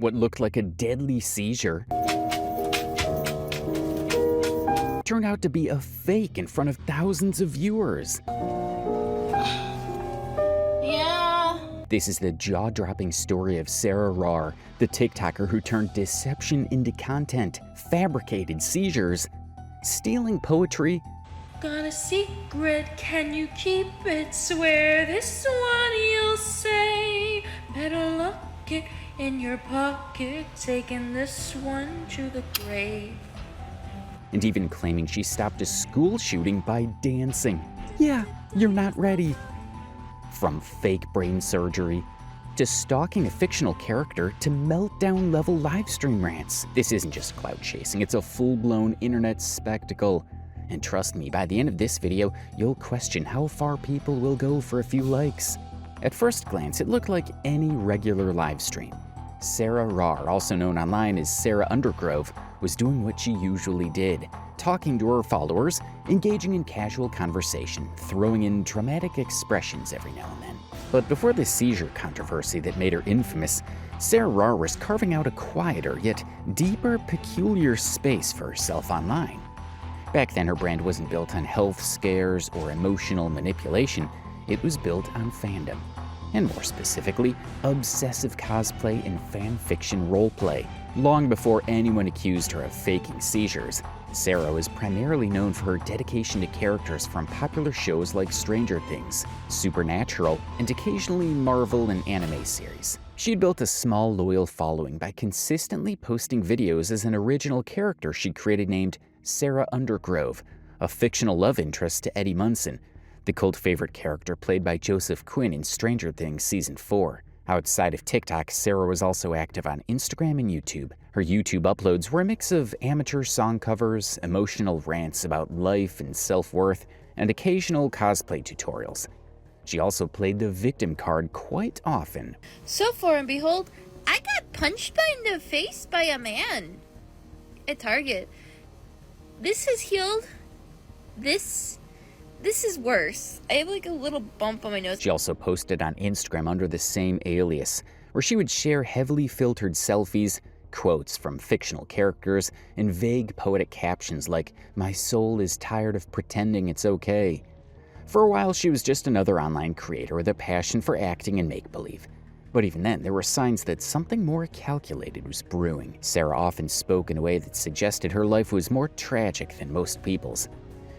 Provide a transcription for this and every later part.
What looked like a deadly seizure turned out to be a fake in front of thousands of viewers. Yeah. This is the jaw-dropping story of Rawr, the TikToker who turned deception into content, fabricated seizures, stealing poetry. Got a secret, can you keep it? Swear this one you'll say. Better lock it in your pocket, taking this one to the grave. And even claiming she stopped a school shooting by dancing. Yeah, you're not ready. From fake brain surgery, to stalking a fictional character, to meltdown-level livestream rants. This isn't just clout chasing, it's a full-blown internet spectacle. And trust me, by the end of this video, you'll question how far people will go for a few likes. At first glance, it looked like any regular livestream. Rawr, also known online as Sarah Undergrove, was doing what she usually did, talking to her followers, engaging in casual conversation, throwing in dramatic expressions every now and then. But before the Seizure controversy that made her infamous, Rawr was carving out a quieter yet deeper, peculiar space for herself online. Back then, her brand wasn't built on health scares or emotional manipulation, it was built on fandom. And more specifically, obsessive cosplay and fanfiction roleplay. Long before anyone accused her of faking seizures, Sarah was primarily known for her dedication to characters from popular shows like Stranger Things, Supernatural, and occasionally Marvel and anime series. She'd built a small, loyal following by consistently posting videos as an original character she'd created named Sarah Undergrove, a fictional love interest to Eddie Munson, the cult favorite character played by Joseph Quinn in Stranger Things Season 4. Outside of TikTok, Sarah was also active on Instagram and YouTube. Her YouTube uploads were a mix of amateur song covers, emotional rants about life and self-worth, and occasional cosplay tutorials. She also played the victim card quite often. So far and behold, I got punched in the face by a man at Target. This has healed. This is worse. I have like a little bump on my nose. She also posted on Instagram under the same alias, where she would share heavily filtered selfies, quotes from fictional characters, and vague poetic captions like, "My soul is tired of pretending it's okay." For a while, she was just another online creator with a passion for acting and make-believe. But even then, there were signs that something more calculated was brewing. Sarah often spoke in a way that suggested her life was more tragic than most people's.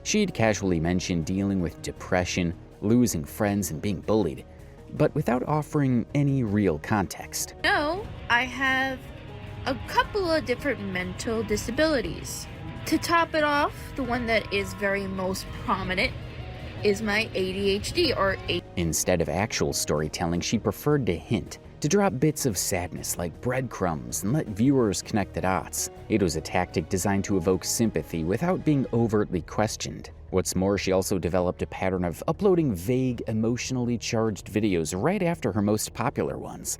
She'd casually mention dealing with depression, losing friends, and being bullied, but without offering any real context. No, I have a couple of different mental disabilities. To top it off, the one that is very most prominent is my ADHD or Instead of actual storytelling, she preferred to hint, to drop bits of sadness like breadcrumbs and let viewers connect the dots. It was a tactic designed to evoke sympathy without being overtly questioned. What's more, she also developed a pattern of uploading vague, emotionally charged videos right after her most popular ones.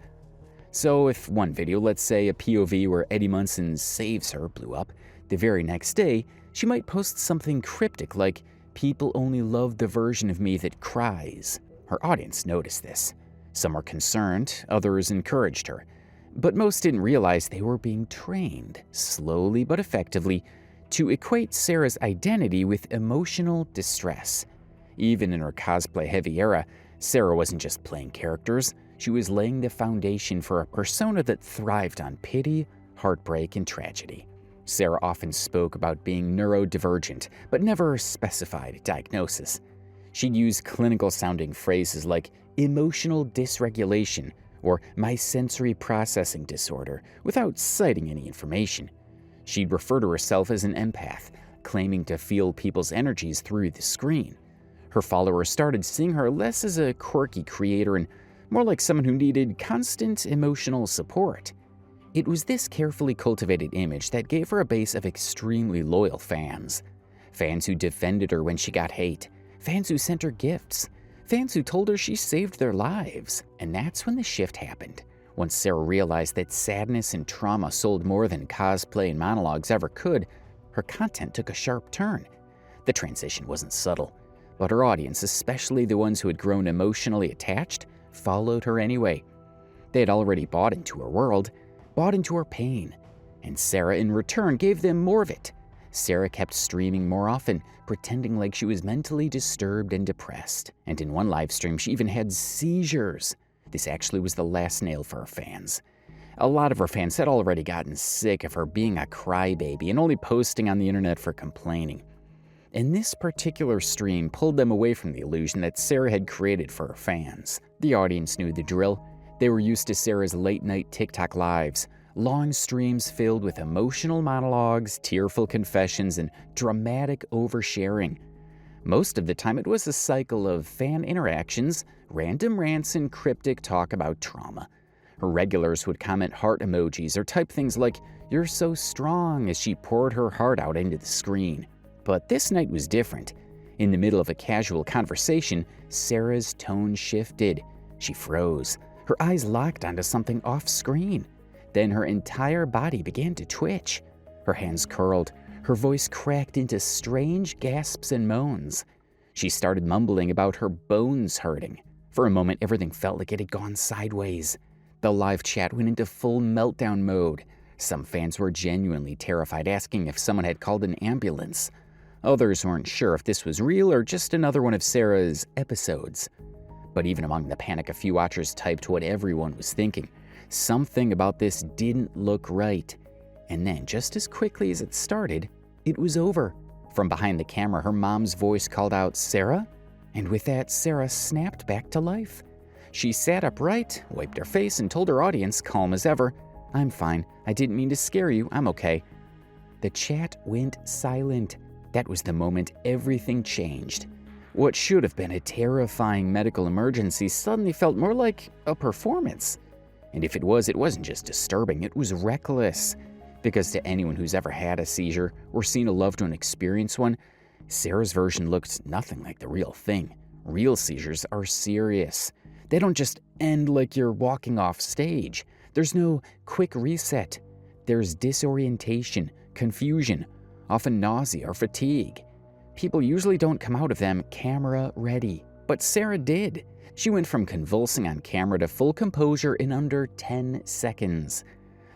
So if one video, let's say a POV where Eddie Munson saves her, blew up, the very next day, she might post something cryptic like, "People only love the version of me that cries." Her audience noticed this. Some were concerned, others encouraged her. But most didn't realize they were being trained, slowly but effectively, to equate Sarah's identity with emotional distress. Even in her cosplay-heavy era, Sarah wasn't just playing characters, she was laying the foundation for a persona that thrived on pity, heartbreak, and tragedy. Sarah often spoke about being neurodivergent, but never specified a diagnosis. She'd use clinical-sounding phrases like emotional dysregulation or my sensory processing disorder without citing any information. She'd refer to herself as an empath, claiming to feel people's energies through the screen. Her followers started seeing her less as a quirky creator and more like someone who needed constant emotional support. It was this carefully cultivated image that gave her a base of extremely loyal fans. Fans who defended her when she got hate. Fans who sent her gifts. Fans who told her she saved their lives. And that's when the shift happened. Once Sarah realized that sadness and trauma sold more than cosplay and monologues ever could, her content took a sharp turn. The transition wasn't subtle, but her audience, especially the ones who had grown emotionally attached, followed her anyway. They had already bought into her world, bought into her pain, and Sarah in return gave them more of it. Sarah kept streaming more often, pretending like she was mentally disturbed and depressed. And in one live stream, she even had seizures. This actually was the last nail for her fans. A lot of her fans had already gotten sick of her being a crybaby and only posting on the internet for complaining. And this particular stream pulled them away from the illusion that Sarah had created for her fans. The audience knew the drill. They were used to Sarah's late-night TikTok lives, long streams filled with emotional monologues, tearful confessions, and dramatic oversharing. Most of the time, it was a cycle of fan interactions, random rants, and cryptic talk about trauma. Her regulars would comment heart emojis or type things like, "You're so strong," as she poured her heart out into the screen. But this night was different. In the middle of a casual conversation, Sarah's tone shifted. She froze. Her eyes locked onto something off-screen. Then her entire body began to twitch. Her hands curled. Her voice cracked into strange gasps and moans. She started mumbling about her bones hurting. For a moment, everything felt like it had gone sideways. The live chat went into full meltdown mode. Some fans were genuinely terrified, asking if someone had called an ambulance. Others weren't sure if this was real or just another one of Sarah's episodes. But even among the panic, a few watchers typed what everyone was thinking. Something about this didn't look right. And then, just as quickly as it started, it was over. From behind the camera, her mom's voice called out, "Sarah?" And with that, Sarah snapped back to life. She sat upright, wiped her face, and told her audience, calm as ever, "I'm fine. I didn't mean to scare you. I'm okay." The chat went silent. That was the moment everything changed. What should have been a terrifying medical emergency suddenly felt more like a performance. And if it wasn't just disturbing, it was reckless. Because to anyone who's ever had a seizure or seen a loved one experience one, Sarah's version looked nothing like the real thing. Real seizures are serious. They don't just end like you're walking off stage. There's no quick reset. There's disorientation, confusion, often nausea or fatigue. People usually don't come out of them camera ready, but Sarah did. She went from convulsing on camera to full composure in under 10 seconds.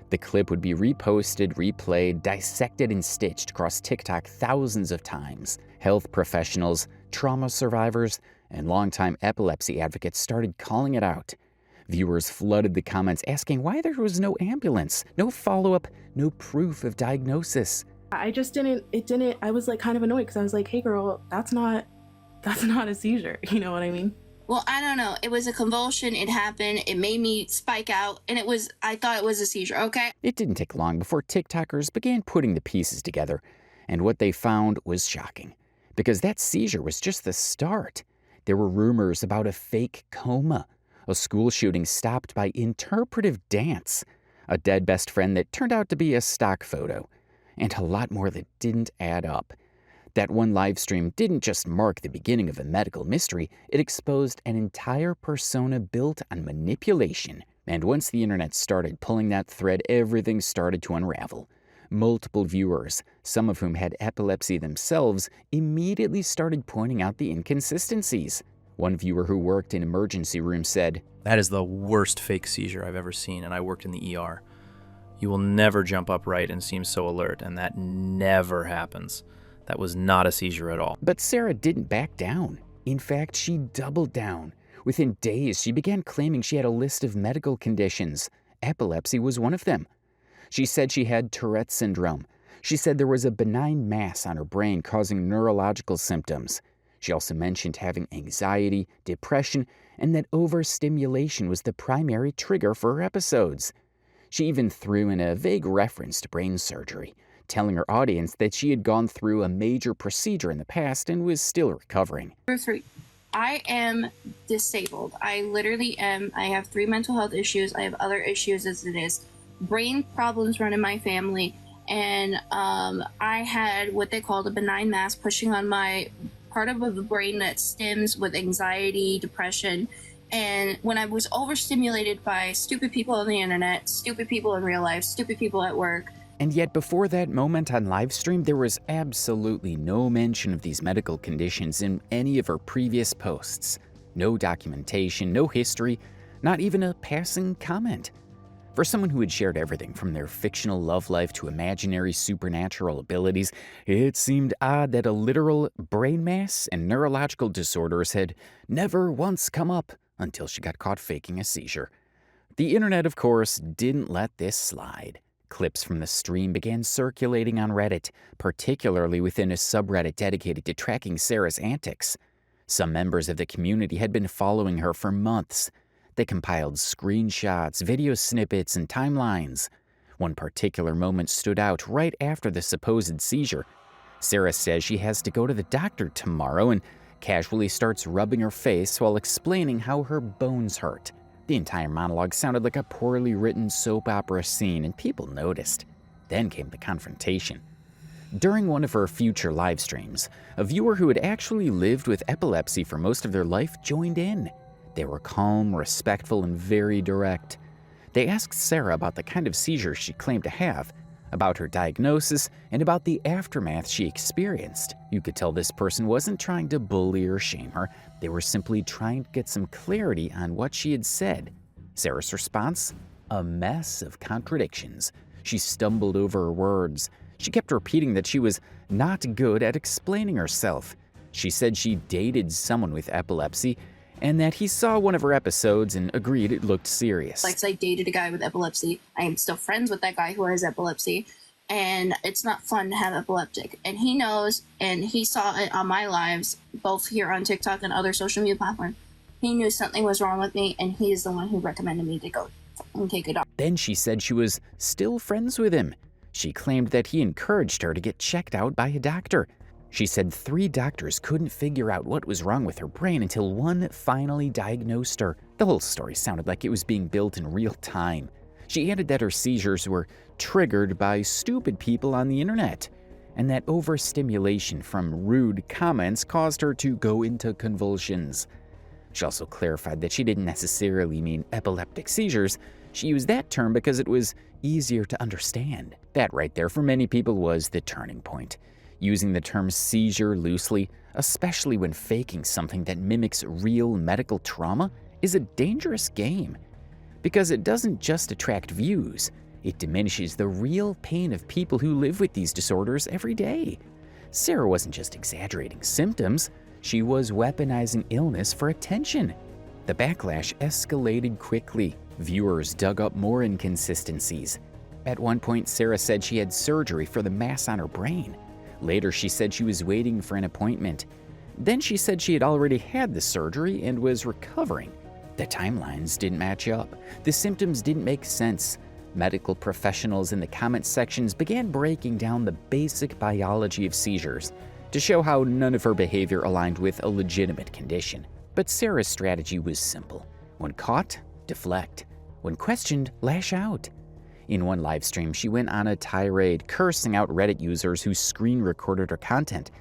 The clip would be reposted, replayed, dissected, and stitched across TikTok thousands of times. Health professionals, trauma survivors, and longtime epilepsy advocates started calling it out. Viewers flooded the comments asking why there was no ambulance, no follow-up, no proof of diagnosis. I was like kind of annoyed because I was like, hey girl, that's not a seizure. You know what I mean? Well, I don't know. It was a convulsion. It happened. It made me spike out. And I thought it was a seizure, okay? It didn't take long before TikTokers began putting the pieces together. And what they found was shocking. Because that seizure was just the start. There were rumors about a fake coma, a school shooting stopped by interpretive dance, a dead best friend that turned out to be a stock photo, and a lot more that didn't add up. That one live stream didn't just mark the beginning of a medical mystery, it exposed an entire persona built on manipulation. And once the internet started pulling that thread, everything started to unravel. Multiple viewers, some of whom had epilepsy themselves, immediately started pointing out the inconsistencies. One viewer who worked in emergency rooms said, "That is the worst fake seizure I've ever seen, and I worked in the ER. You will never jump upright and seem so alert, and that never happens. That was not a seizure at all." But Sarah didn't back down. In fact, she doubled down. Within days, she began claiming she had a list of medical conditions. Epilepsy was one of them. She said she had Tourette's syndrome. She said there was a benign mass on her brain causing neurological symptoms. She also mentioned having anxiety, depression, and that overstimulation was the primary trigger for her episodes. She even threw in a vague reference to brain surgery, telling her audience that she had gone through a major procedure in the past and was still recovering. Number 3, I am disabled. I literally am. I have 3 mental health issues. I have other issues as it is. Brain problems run in my family. And I had what they called a benign mass pushing on my part of the brain that stems with anxiety, depression. And when I was overstimulated by stupid people on the internet, stupid people in real life, stupid people at work. And yet before that moment on livestream, there was absolutely no mention of these medical conditions in any of her previous posts. No documentation, no history, not even a passing comment. For someone who had shared everything from their fictional love life to imaginary supernatural abilities, it seemed odd that a literal brain mass and neurological disorders had never once come up until she got caught faking a seizure. The internet, of course, didn't let this slide. Clips from the stream began circulating on Reddit, particularly within a subreddit dedicated to tracking Sarah's antics. Some members of the community had been following her for months. They compiled screenshots, video snippets, and timelines. One particular moment stood out right after the supposed seizure. Sarah says she has to go to the doctor tomorrow and casually starts rubbing her face while explaining how her bones hurt. The entire monologue sounded like a poorly written soap opera scene, and people noticed. Then came the confrontation. During one of her future live streams, a viewer who had actually lived with epilepsy for most of their life joined in. They were calm, respectful, and very direct. They asked Sarah about the kind of seizures she claimed to have, about her diagnosis, and about the aftermath she experienced. You could tell this person wasn't trying to bully or shame her. They were simply trying to get some clarity on what she had said. Sarah's response? A mess of contradictions. She stumbled over her words. She kept repeating that she was not good at explaining herself. She said she dated someone with epilepsy, and that he saw one of her episodes and agreed it looked serious. Like, I dated a guy with epilepsy. I am still friends with that guy who has epilepsy, and it's not fun to have epileptic. And he knows, and he saw it on my lives, both here on TikTok and other social media platforms. He knew something was wrong with me, and he is the one who recommended me to go and take it off. Then she said she was still friends with him. She claimed that he encouraged her to get checked out by a doctor. She said 3 doctors couldn't figure out what was wrong with her brain until one finally diagnosed her. The whole story sounded like it was being built in real time. She added that her seizures were triggered by stupid people on the internet, and that overstimulation from rude comments caused her to go into convulsions. She also clarified that she didn't necessarily mean epileptic seizures. She used that term because it was easier to understand. That right there for many people was the turning point. Using the term seizure loosely, especially when faking something that mimics real medical trauma, is a dangerous game. Because it doesn't just attract views, it diminishes the real pain of people who live with these disorders every day. Sarah wasn't just exaggerating symptoms, she was weaponizing illness for attention. The backlash escalated quickly. Viewers dug up more inconsistencies. At one point, Sarah said she had surgery for the mass on her brain. Later, she said she was waiting for an appointment. Then she said she had already had the surgery and was recovering. The timelines didn't match up. The symptoms didn't make sense. Medical professionals in the comment sections began breaking down the basic biology of seizures to show how none of her behavior aligned with a legitimate condition. But Sarah's strategy was simple. When caught, deflect. When questioned, lash out. In one live stream, she went on a tirade, cursing out Reddit users who screen recorded her content.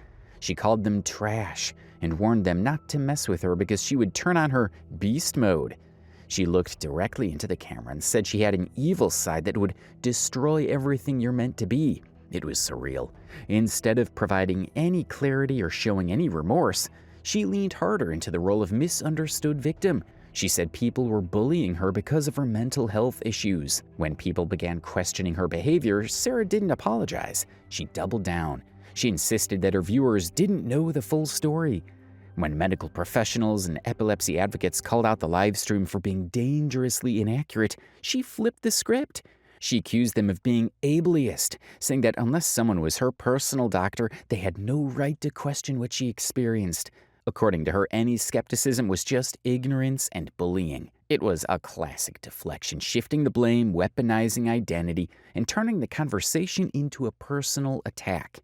She called them trash and warned them not to mess with her because she would turn on her beast mode. She looked directly into the camera and said she had an evil side that would destroy everything you're meant to be. It was surreal. Instead of providing any clarity or showing any remorse, she leaned harder into the role of misunderstood victim. She said people were bullying her because of her mental health issues. When people began questioning her behavior, Sarah didn't apologize. She doubled down. She insisted that her viewers didn't know the full story. When medical professionals and epilepsy advocates called out the live stream for being dangerously inaccurate, she flipped the script. She accused them of being ableist, saying that unless someone was her personal doctor, they had no right to question what she experienced. According to her, any skepticism was just ignorance and bullying. It was a classic deflection, shifting the blame, weaponizing identity, and turning the conversation into a personal attack.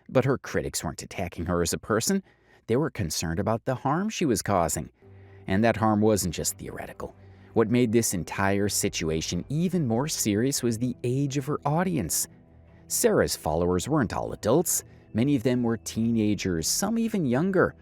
But her critics weren't attacking her as a person. They were concerned about the harm she was causing. And that harm wasn't just theoretical. What made this entire situation even more serious was the age of her audience. Sarah's followers weren't all adults. Many of them were teenagers, some even younger.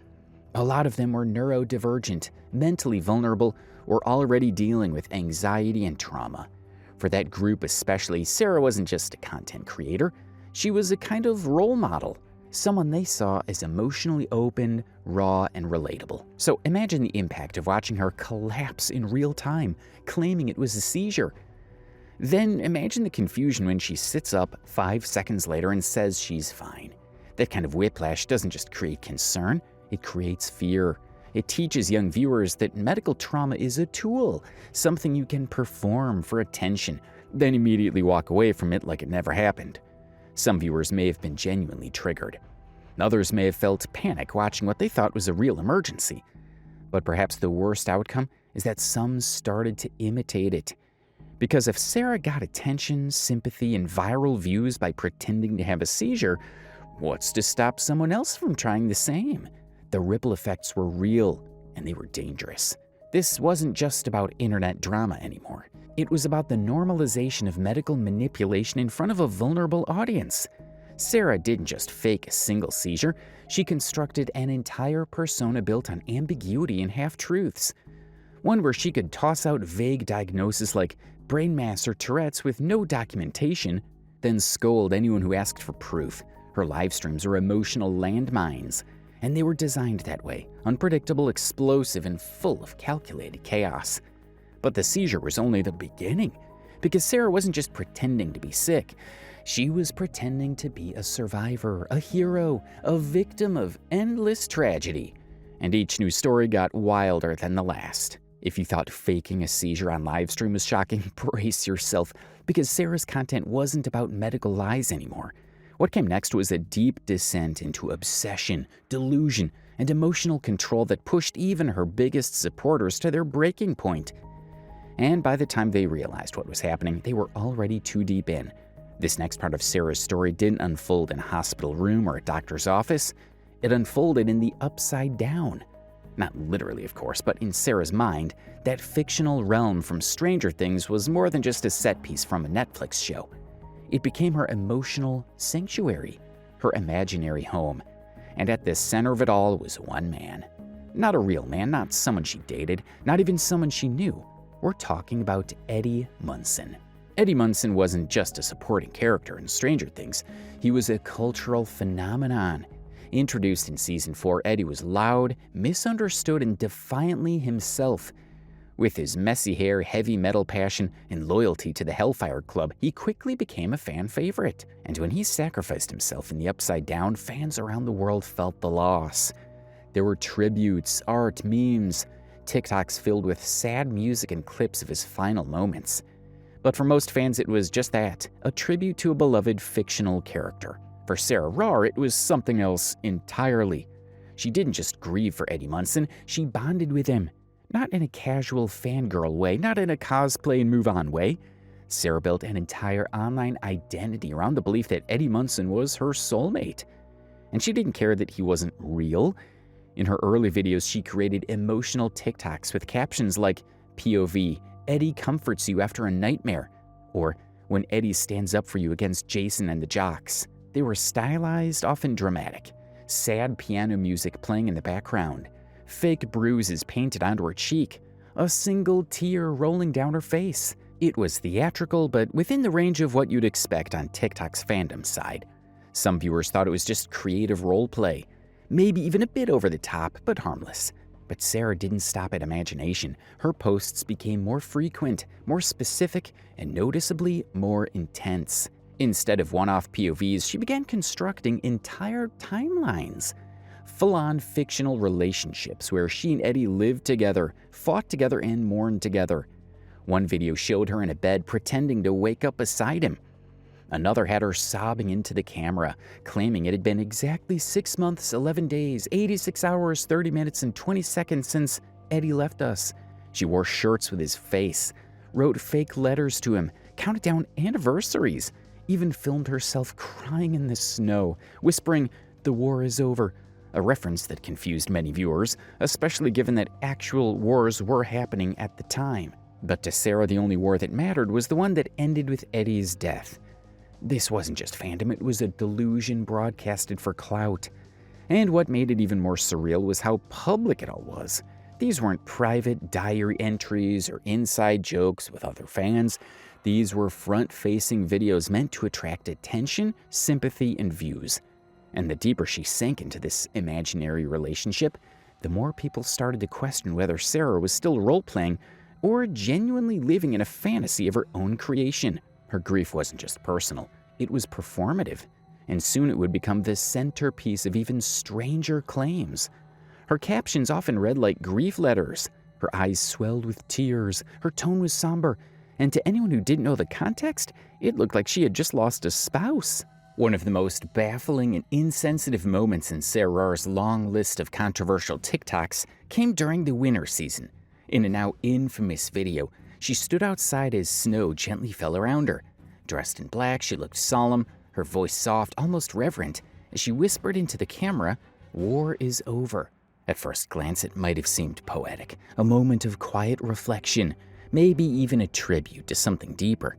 A lot of them were neurodivergent, mentally vulnerable, or already dealing with anxiety and trauma. For that group especially, Sarah wasn't just a content creator. She was a kind of role model, someone they saw as emotionally open, raw, and relatable. So imagine the impact of watching her collapse in real time, claiming it was a seizure. Then imagine the confusion when she sits up 5 seconds later and says she's fine. That kind of whiplash doesn't just create concern, it creates fear. It teaches young viewers that medical trauma is a tool, something you can perform for attention, then immediately walk away from it like it never happened. Some viewers may have been genuinely triggered. Others may have felt panic watching what they thought was a real emergency. But perhaps the worst outcome is that some started to imitate it. Because if Sarah got attention, sympathy, and viral views by pretending to have a seizure, what's to stop someone else from trying the same? The ripple effects were real, and they were dangerous. This wasn't just about internet drama anymore. It was about the normalization of medical manipulation in front of a vulnerable audience. Sarah didn't just fake a single seizure, she constructed an entire persona built on ambiguity and half-truths. One where she could toss out vague diagnoses like brain mass or Tourette's with no documentation, then scold anyone who asked for proof. Her live streams are emotional landmines, and they were designed that way, unpredictable, explosive, and full of calculated chaos. But the seizure was only the beginning, because Sarah wasn't just pretending to be sick. She was pretending to be a survivor, a hero, a victim of endless tragedy. And each new story got wilder than the last. If you thought faking a seizure on livestream was shocking, brace yourself, because Sarah's content wasn't about medical lies anymore. What came next was a deep descent into obsession, delusion, and emotional control that pushed even her biggest supporters to their breaking point. And by the time they realized what was happening, they were already too deep in. This next part of Sarah's story didn't unfold in a hospital room or a doctor's office. It unfolded in the upside down. Not literally, of course, but in Sarah's mind, that fictional realm from Stranger Things was more than just a set piece from a Netflix show. It became her emotional sanctuary, her imaginary home. And at the center of it all was one man. Not a real man, not someone she dated, not even someone she knew. We're talking about Eddie Munson. Eddie Munson wasn't just a supporting character in Stranger Things. He was a cultural phenomenon. Introduced in Season 4, Eddie was loud, misunderstood, and defiantly himself. With his messy hair, heavy metal passion, and loyalty to the Hellfire Club, he quickly became a fan favorite. And when he sacrificed himself in the Upside Down, fans around the world felt the loss. There were tributes, art, memes, TikToks filled with sad music and clips of his final moments. But for most fans, it was just that, a tribute to a beloved fictional character. For Sarah Rawr, it was something else entirely. She didn't just grieve for Eddie Munson, she bonded with him. Not in a casual fangirl way, not in a cosplay and move on way. Sarah built an entire online identity around the belief that Eddie Munson was her soulmate. And she didn't care that he wasn't real. In her early videos, she created emotional TikToks with captions like, POV, Eddie comforts you after a nightmare, or when Eddie stands up for you against Jason and the jocks. They were stylized, often dramatic. Sad piano music playing in the background. Fake bruises painted onto her cheek. A single tear rolling down her face. It was theatrical, but within the range of what you'd expect on TikTok's fandom side. Some viewers thought it was just creative roleplay. Maybe even a bit over the top, but harmless. But Sarah didn't stop at imagination. Her posts became more frequent, more specific, and noticeably more intense. Instead of one-off POVs, she began constructing entire timelines. Full-on fictional relationships where she and Eddie lived together, fought together, and mourned together. One video showed her in a bed pretending to wake up beside him. Another had her sobbing into the camera, claiming it had been exactly 6 months, 11 days, 86 hours, 30 minutes, and 20 seconds since Eddie left us. She wore shirts with his face, wrote fake letters to him, counted down anniversaries, even filmed herself crying in the snow, whispering, "The war is over," a reference that confused many viewers, especially given that actual wars were happening at the time. But to Sarah, the only war that mattered was the one that ended with Eddie's death. This wasn't just fandom, it was a delusion broadcasted for clout. And what made it even more surreal was how public it all was. These weren't private diary entries or inside jokes with other fans. These were front-facing videos meant to attract attention, sympathy, and views. And the deeper she sank into this imaginary relationship, the more people started to question whether Sarah was still role-playing or genuinely living in a fantasy of her own creation. Her grief wasn't just personal, it was performative, and soon it would become the centerpiece of even stranger claims. Her captions often read like grief letters. Her eyes swelled with tears, her tone was somber, and to anyone who didn't know the context, it looked like she had just lost a spouse. One of the most baffling and insensitive moments in Sarah Rawr's long list of controversial TikToks came during the winter season. In a now infamous video, she stood outside as snow gently fell around her. Dressed in black, she looked solemn, her voice soft, almost reverent, as she whispered into the camera, "War is over." At first glance, it might have seemed poetic, a moment of quiet reflection, maybe even a tribute to something deeper.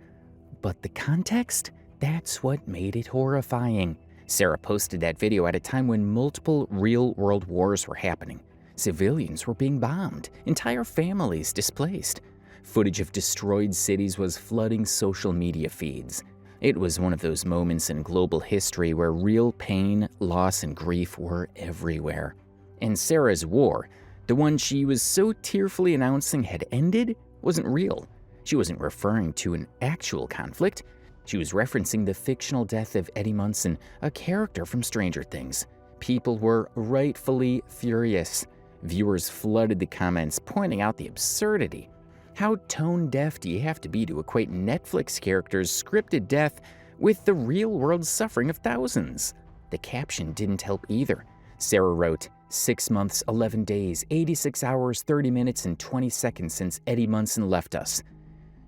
But the context? That's what made it horrifying. Sarah posted that video at a time when multiple real-world wars were happening. Civilians were being bombed, entire families displaced. Footage of destroyed cities was flooding social media feeds. It was one of those moments in global history where real pain, loss, and grief were everywhere. And Sarah's war, the one she was so tearfully announcing had ended, wasn't real. She wasn't referring to an actual conflict. She was referencing the fictional death of Eddie Munson, a character from Stranger Things. People were rightfully furious. Viewers flooded the comments, pointing out the absurdity. How tone-deaf do you have to be to equate Netflix characters' scripted death with the real-world suffering of thousands? The caption didn't help either. Sarah wrote, 6 months, 11 days, 86 hours, 30 minutes, and 20 seconds since Eddie Munson left us.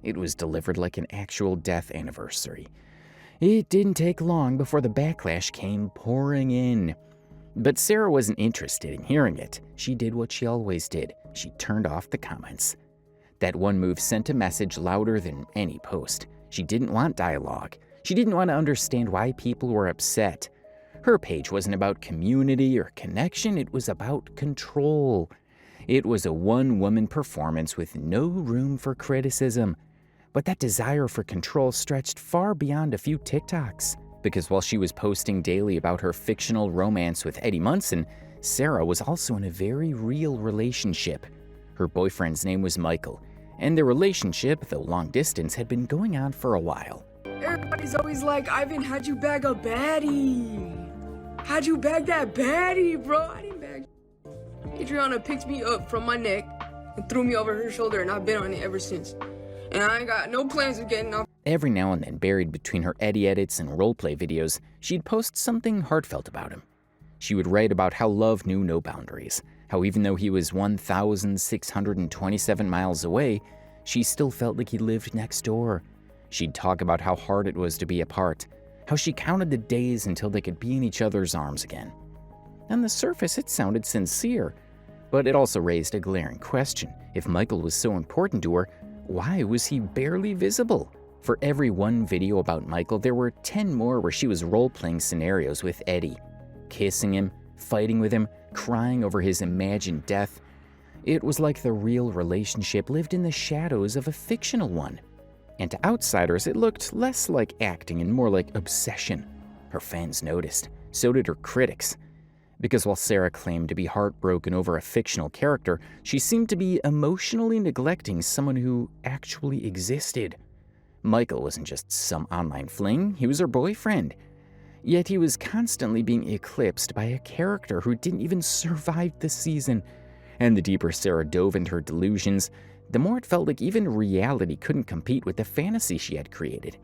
It was delivered like an actual death anniversary. It didn't take long before the backlash came pouring in. But Sarah wasn't interested in hearing it. She did what she always did. She turned off the comments. That one move sent a message louder than any post. She didn't want dialogue. She didn't want to understand why people were upset. Her page wasn't about community or connection, it was about control. It was a one-woman performance with no room for criticism. But that desire for control stretched far beyond a few TikToks. Because while she was posting daily about her fictional romance with Eddie Munson, Sarah was also in a very real relationship. Her boyfriend's name was Michael, and their relationship, though long distance, had been going on for a while. Everybody's always like, Ivan, how'd you bag a baddie? How'd you bag that baddie, bro? I didn't bag. Adriana picked me up from my neck and threw me over her shoulder, and I've been on it ever since. And I ain't got no plans of getting off. Every now and then, buried between her Eddie edits and roleplay videos, she'd post something heartfelt about him. She would write about how love knew no boundaries, how even though he was 1,627 miles away, she still felt like he lived next door. She'd talk about how hard it was to be apart, how she counted the days until they could be in each other's arms again. On the surface, it sounded sincere, but it also raised a glaring question. If Michael was so important to her, why was he barely visible? For every one video about Michael, there were 10 more where she was role-playing scenarios with Eddie. Kissing him, fighting with him, crying over his imagined death. It was like the real relationship lived in the shadows of a fictional one. And to outsiders, it looked less like acting and more like obsession. Her fans noticed, so did her critics. Because while Sarah claimed to be heartbroken over a fictional character, she seemed to be emotionally neglecting someone who actually existed. Michael wasn't just some online fling, he was her boyfriend. Yet he was constantly being eclipsed by a character who didn't even survive the season. And the deeper Sarah dove into her delusions, the more it felt like even reality couldn't compete with the fantasy she had created.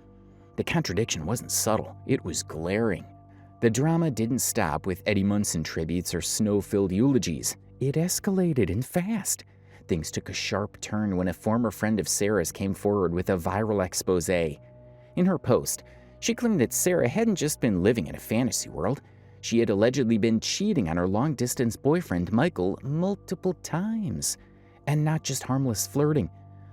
The contradiction wasn't subtle, it was glaring. The drama didn't stop with Eddie Munson tributes or snow-filled eulogies. It escalated and fast. Things took a sharp turn when a former friend of Sarah's came forward with a viral expose. In her post, she claimed that Sarah hadn't just been living in a fantasy world. She had allegedly been cheating on her long-distance boyfriend, Michael, multiple times. And not just harmless flirting.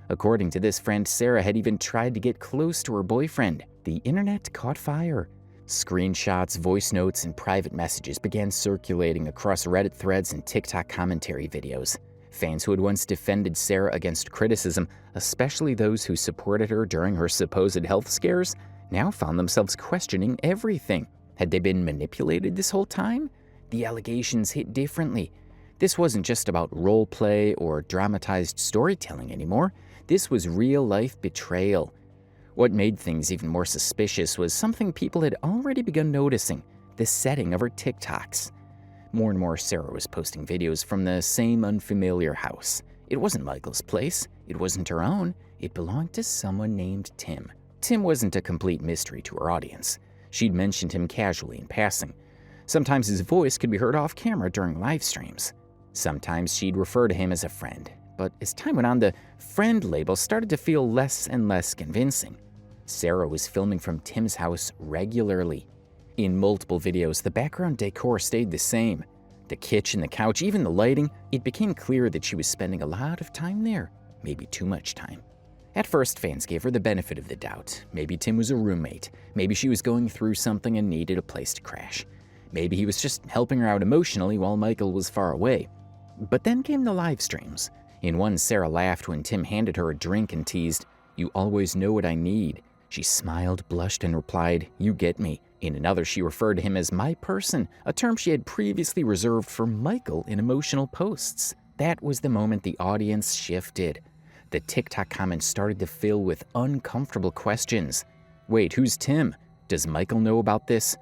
According to this friend, Sarah had even tried to get close to her boyfriend. The internet caught fire. Screenshots, voice notes, and private messages began circulating across Reddit threads and TikTok commentary videos. Fans who had once defended Sarah against criticism, especially those who supported her during her supposed health scares, now found themselves questioning everything. Had they been manipulated this whole time? The allegations hit differently. This wasn't just about role play or dramatized storytelling anymore. This was real-life betrayal. What made things even more suspicious was something people had already begun noticing: the setting of her TikToks. More and more, Sarah was posting videos from the same unfamiliar house. It wasn't Michael's place. It wasn't her own. It belonged to someone named Tim. Tim wasn't a complete mystery to her audience. She'd mentioned him casually in passing. Sometimes his voice could be heard off camera during live streams. Sometimes she'd refer to him as a friend. But as time went on, the friend label started to feel less and less convincing. Sarah was filming from Tim's house regularly. In multiple videos, the background decor stayed the same. The kitchen, the couch, even the lighting. It became clear that she was spending a lot of time there, maybe too much time. At first, fans gave her the benefit of the doubt. Maybe Tim was a roommate. Maybe she was going through something and needed a place to crash. Maybe he was just helping her out emotionally while Michael was far away. But then came the live streams. In one, Sarah laughed when Tim handed her a drink and teased, "You always know what I need." She smiled, blushed, and replied, "You get me." In another, she referred to him as "my person," a term she had previously reserved for Michael in emotional posts. That was the moment the audience shifted. The TikTok comments started to fill with uncomfortable questions. Wait, who's Tim? Does Michael know about this?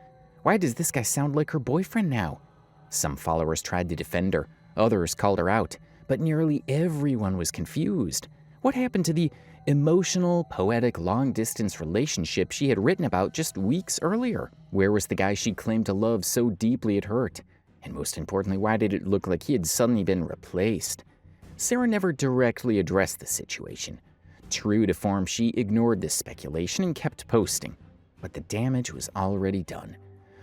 Why does this guy sound like her boyfriend now? Some followers tried to defend her. Others called her out. But nearly everyone was confused. What happened to the emotional, poetic, long-distance relationship she had written about just weeks earlier? Where was the guy she claimed to love so deeply it hurt? And most importantly, why did it look like he had suddenly been replaced? Sarah never directly addressed the situation. True to form, she ignored this speculation and kept posting. But the damage was already done.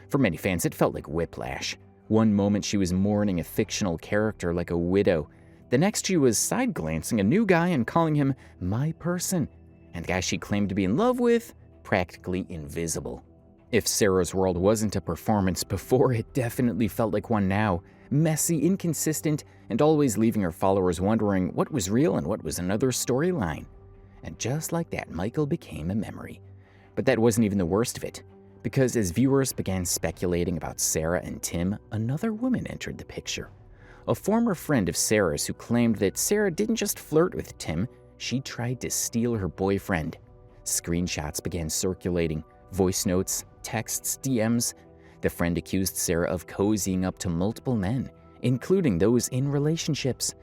For many fans, it felt like whiplash. One moment she was mourning a fictional character like a widow. The next she was side-glancing a new guy and calling him "my person." And the guy she claimed to be in love with, practically invisible. If Sarah's world wasn't a performance before, it definitely felt like one now. Messy, inconsistent, and always leaving her followers wondering what was real and what was another storyline. And just like that, Michael became a memory. But that wasn't even the worst of it. Because as viewers began speculating about Sarah and Tim, another woman entered the picture. A former friend of Sarah's who claimed that Sarah didn't just flirt with Tim, she tried to steal her boyfriend. Screenshots began circulating, voice notes, texts, DMs. The friend accused Sarah of cozying up to multiple men, including those in relationships.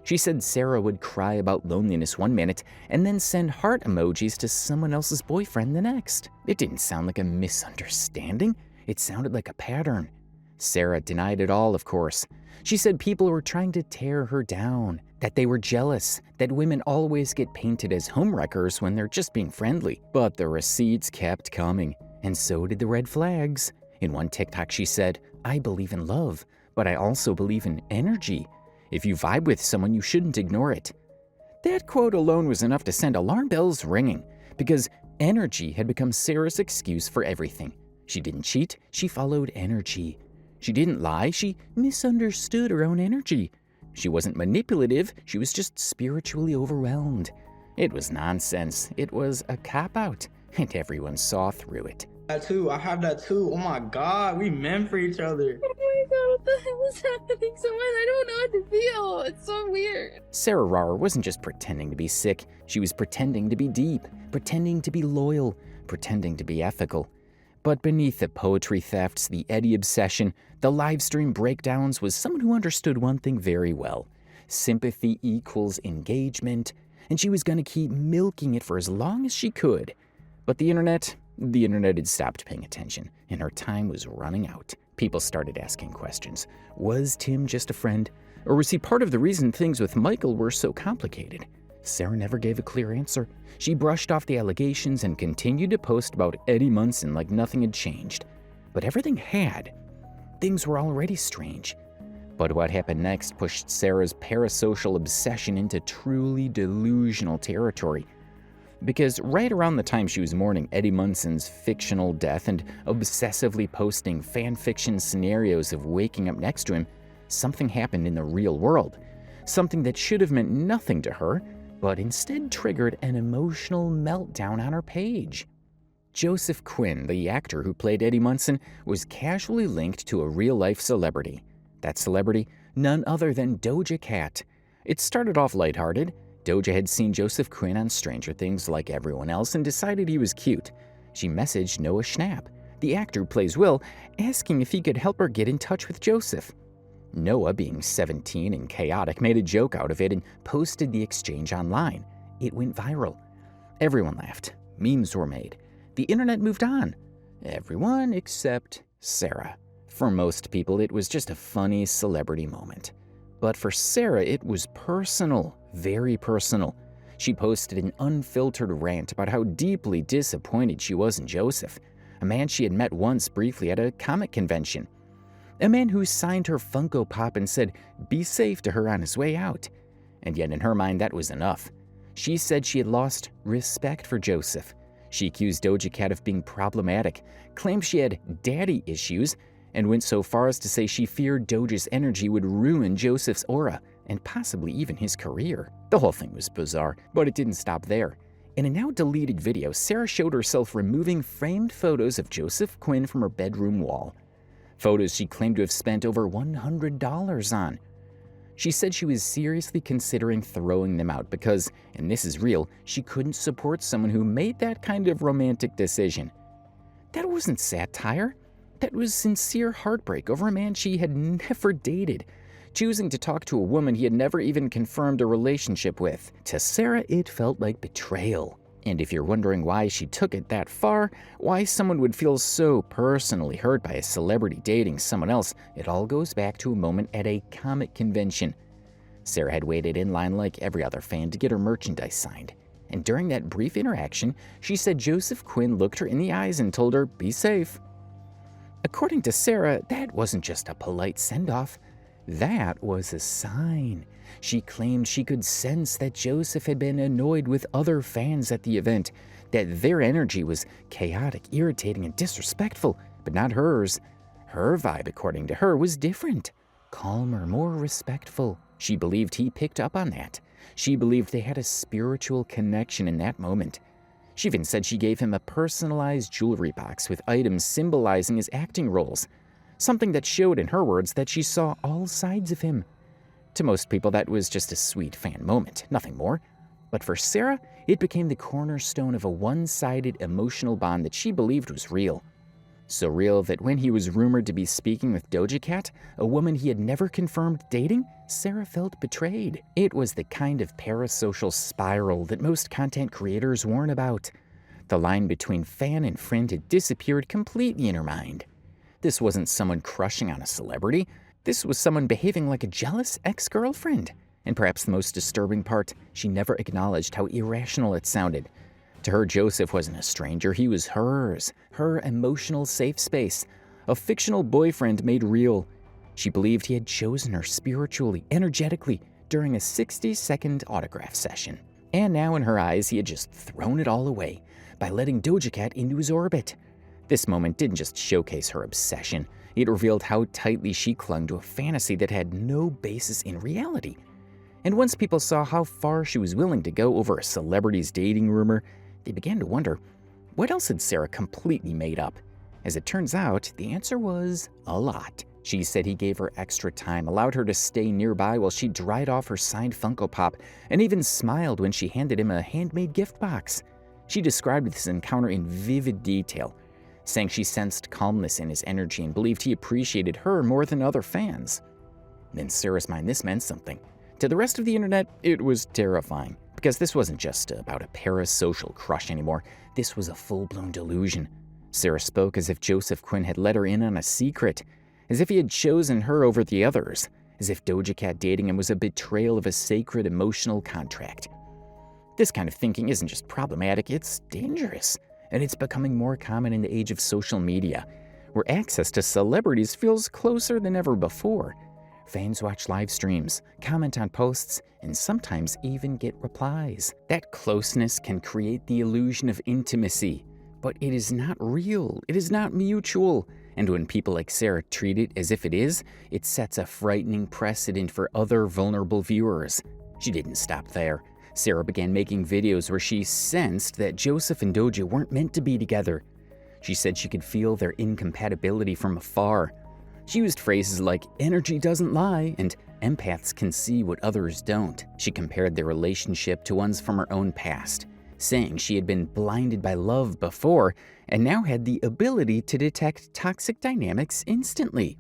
She said Sarah would cry about loneliness one minute and then send heart emojis to someone else's boyfriend the next. It didn't sound like a misunderstanding. It sounded like a pattern. Sarah denied it all, of course. She said people were trying to tear her down, that they were jealous, that women always get painted as homewreckers when they're just being friendly. But the receipts kept coming, and so did the red flags. In one TikTok, she said, "I believe in love, but I also believe in energy. If you vibe with someone, you shouldn't ignore it." That quote alone was enough to send alarm bells ringing, because energy had become Sarah's excuse for everything. She didn't cheat, she followed energy. She didn't lie, she misunderstood her own energy. She wasn't manipulative, she was just spiritually overwhelmed. It was nonsense, it was a cop-out, and everyone saw through it. That too, I have that too. Oh my god, we meant for each other. Oh my god, what the hell is happening so much? I don't know what to feel. It's so weird. Sarah Rawr wasn't just pretending to be sick, she was pretending to be deep, pretending to be loyal, pretending to be ethical. But beneath the poetry thefts, the Eddie obsession, the livestream breakdowns was someone who understood one thing very well. Sympathy equals engagement, and she was going to keep milking it for as long as she could. But the internet had stopped paying attention, and her time was running out. People started asking questions. Was Tim just a friend? Or was he part of the reason things with Michael were so complicated? Sarah never gave a clear answer. She brushed off the allegations and continued to post about Eddie Munson like nothing had changed. But everything had. Things were already strange. But what happened next pushed Sarah's parasocial obsession into truly delusional territory. Because right around the time she was mourning Eddie Munson's fictional death and obsessively posting fan fiction scenarios of waking up next to him, something happened in the real world. Something that should have meant nothing to her, but instead triggered an emotional meltdown on her page. Joseph Quinn, the actor who played Eddie Munson, was casually linked to a real-life celebrity. That celebrity, none other than Doja Cat. It started off lighthearted. Doja had seen Joseph Quinn on Stranger Things like everyone else and decided he was cute. She messaged Noah Schnapp, the actor who plays Will, asking if he could help her get in touch with Joseph. Noah, being 17 and chaotic, made a joke out of it and posted the exchange online. It went viral. Everyone laughed. Memes were made. The internet moved on. Everyone except Sarah. For most people, it was just a funny celebrity moment. But for Sarah, it was personal, very personal. She posted an unfiltered rant about how deeply disappointed she was in Joseph, a man she had met once briefly at a comic convention. A man who signed her Funko Pop and said, "Be safe" to her on his way out. And yet in her mind, that was enough. She said she had lost respect for Joseph. She accused Doja Cat of being problematic, claimed she had daddy issues, and went so far as to say she feared Doja's energy would ruin Joseph's aura, and possibly even his career. The whole thing was bizarre, but it didn't stop there. In a now deleted video, Sarah showed herself removing framed photos of Joseph Quinn from her bedroom wall. Photos she claimed to have spent over $100 on. She said she was seriously considering throwing them out because, and this is real, she couldn't support someone who made that kind of romantic decision. That wasn't satire. That was sincere heartbreak over a man she had never dated, choosing to talk to a woman he had never even confirmed a relationship with. To Sarah, it felt like betrayal. And if you're wondering why she took it that far, why someone would feel so personally hurt by a celebrity dating someone else, it all goes back to a moment at a comic convention. Sarah had waited in line like every other fan to get her merchandise signed. And during that brief interaction, she said Joseph Quinn looked her in the eyes and told her, "Be safe." According to Sarah, that wasn't just a polite send-off. That was a sign. She claimed she could sense that Joseph had been annoyed with other fans at the event, that their energy was chaotic, irritating, and disrespectful, but not hers. Her vibe, according to her, was different, calmer, more respectful. She believed he picked up on that. She believed they had a spiritual connection in that moment. She even said she gave him a personalized jewelry box with items symbolizing his acting roles, something that showed, in her words, that she saw all sides of him. To most people, that was just a sweet fan moment, nothing more. But for Sarah, it became the cornerstone of a one-sided emotional bond that she believed was real. So real that when he was rumored to be speaking with Doja Cat, a woman he had never confirmed dating, Sarah felt betrayed. It was the kind of parasocial spiral that most content creators warn about. The line between fan and friend had disappeared completely in her mind. This wasn't someone crushing on a celebrity. This was someone behaving like a jealous ex-girlfriend. And perhaps the most disturbing part, she never acknowledged how irrational it sounded. To her, Joseph wasn't a stranger. He was hers, her emotional safe space, a fictional boyfriend made real. She believed he had chosen her spiritually, energetically, during a 60-second autograph session. And now in her eyes, he had just thrown it all away by letting Doja Cat into his orbit. This moment didn't just showcase her obsession. It revealed how tightly she clung to a fantasy that had no basis in reality. And once people saw how far she was willing to go over a celebrity's dating rumor, they began to wonder, what else had Sarah completely made up? As it turns out, the answer was a lot. She said he gave her extra time, allowed her to stay nearby while she dried off her signed Funko Pop, and even smiled when she handed him a handmade gift box. She described this encounter in vivid detail, saying she sensed calmness in his energy and believed he appreciated her more than other fans. In Sarah's mind, this meant something. To the rest of the internet, it was terrifying, because this wasn't just about a parasocial crush anymore. This was a full-blown delusion. Sarah spoke as if Joseph Quinn had let her in on a secret, as if he had chosen her over the others, as if Doja Cat dating him was a betrayal of a sacred emotional contract. This kind of thinking isn't just problematic, it's dangerous. And it's becoming more common in the age of social media, where access to celebrities feels closer than ever before. Fans watch live streams, comment on posts, and sometimes even get replies. That closeness can create the illusion of intimacy, but it is not real, it is not mutual. And when people like Sarah treat it as if it is, it sets a frightening precedent for other vulnerable viewers. She didn't stop there. Sarah began making videos where she sensed that Joseph and Doja weren't meant to be together. She said she could feel their incompatibility from afar. She used phrases like, "energy doesn't lie," and Empaths can see what others don't. She compared their relationship to ones from her own past, saying she had been blinded by love before and now had the ability to detect toxic dynamics instantly.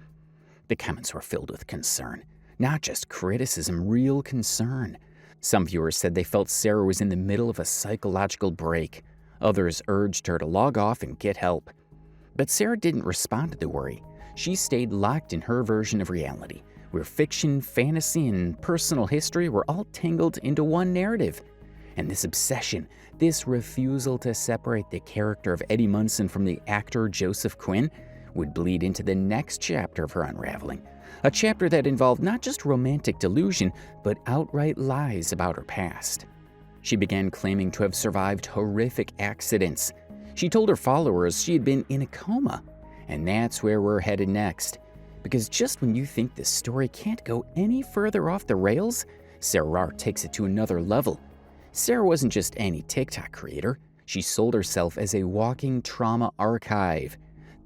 The comments were filled with concern, not just criticism, real concern. Some viewers said they felt Sarah was in the middle of a psychological break. Others urged her to log off and get help. But Sarah didn't respond to the worry. She stayed locked in her version of reality, where fiction, fantasy, and personal history were all tangled into one narrative. And this obsession, this refusal to separate the character of Eddie Munson from the actor Joseph Quinn, would bleed into the next chapter of her unraveling. A chapter that involved not just romantic delusion, but outright lies about her past. She began claiming to have survived horrific accidents. She told her followers she had been in a coma. And that's where we're headed next. Because just when you think the story can't go any further off the rails, Sarah Rawr takes it to another level. Sarah wasn't just any TikTok creator. She sold herself as a walking trauma archive.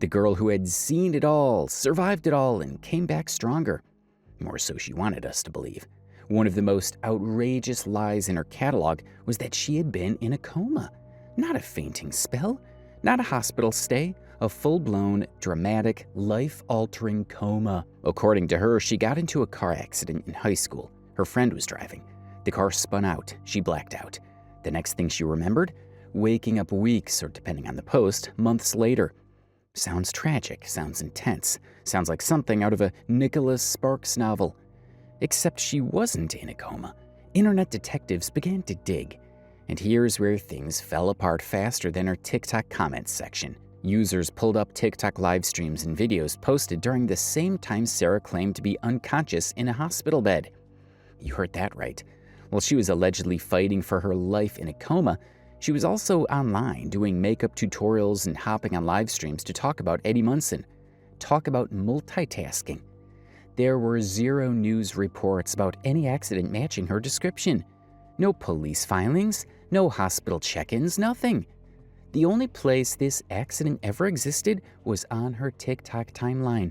The girl who had seen it all, survived it all, and came back stronger. More so she wanted us to believe. One of the most outrageous lies in her catalog was that she had been in a coma. Not a fainting spell, not a hospital stay, a full-blown, dramatic, life-altering coma. According to her, she got into a car accident in high school. Her friend was driving. The car spun out. She blacked out. The next thing she remembered? Waking up weeks, or depending on the post, months later. Sounds tragic, sounds intense, sounds like something out of a Nicholas Sparks novel. Except she wasn't in a coma. Internet detectives began to dig. And here's where things fell apart faster than her TikTok comments section. Users pulled up TikTok live streams and videos posted during the same time Sarah claimed to be unconscious in a hospital bed. You heard that right. While she was allegedly fighting for her life in a coma, she was also online doing makeup tutorials and hopping on live streams to talk about Eddie Munson. Talk about multitasking. There were zero news reports about any accident matching her description. No police filings, no hospital check-ins, nothing. The only place this accident ever existed was on her TikTok timeline.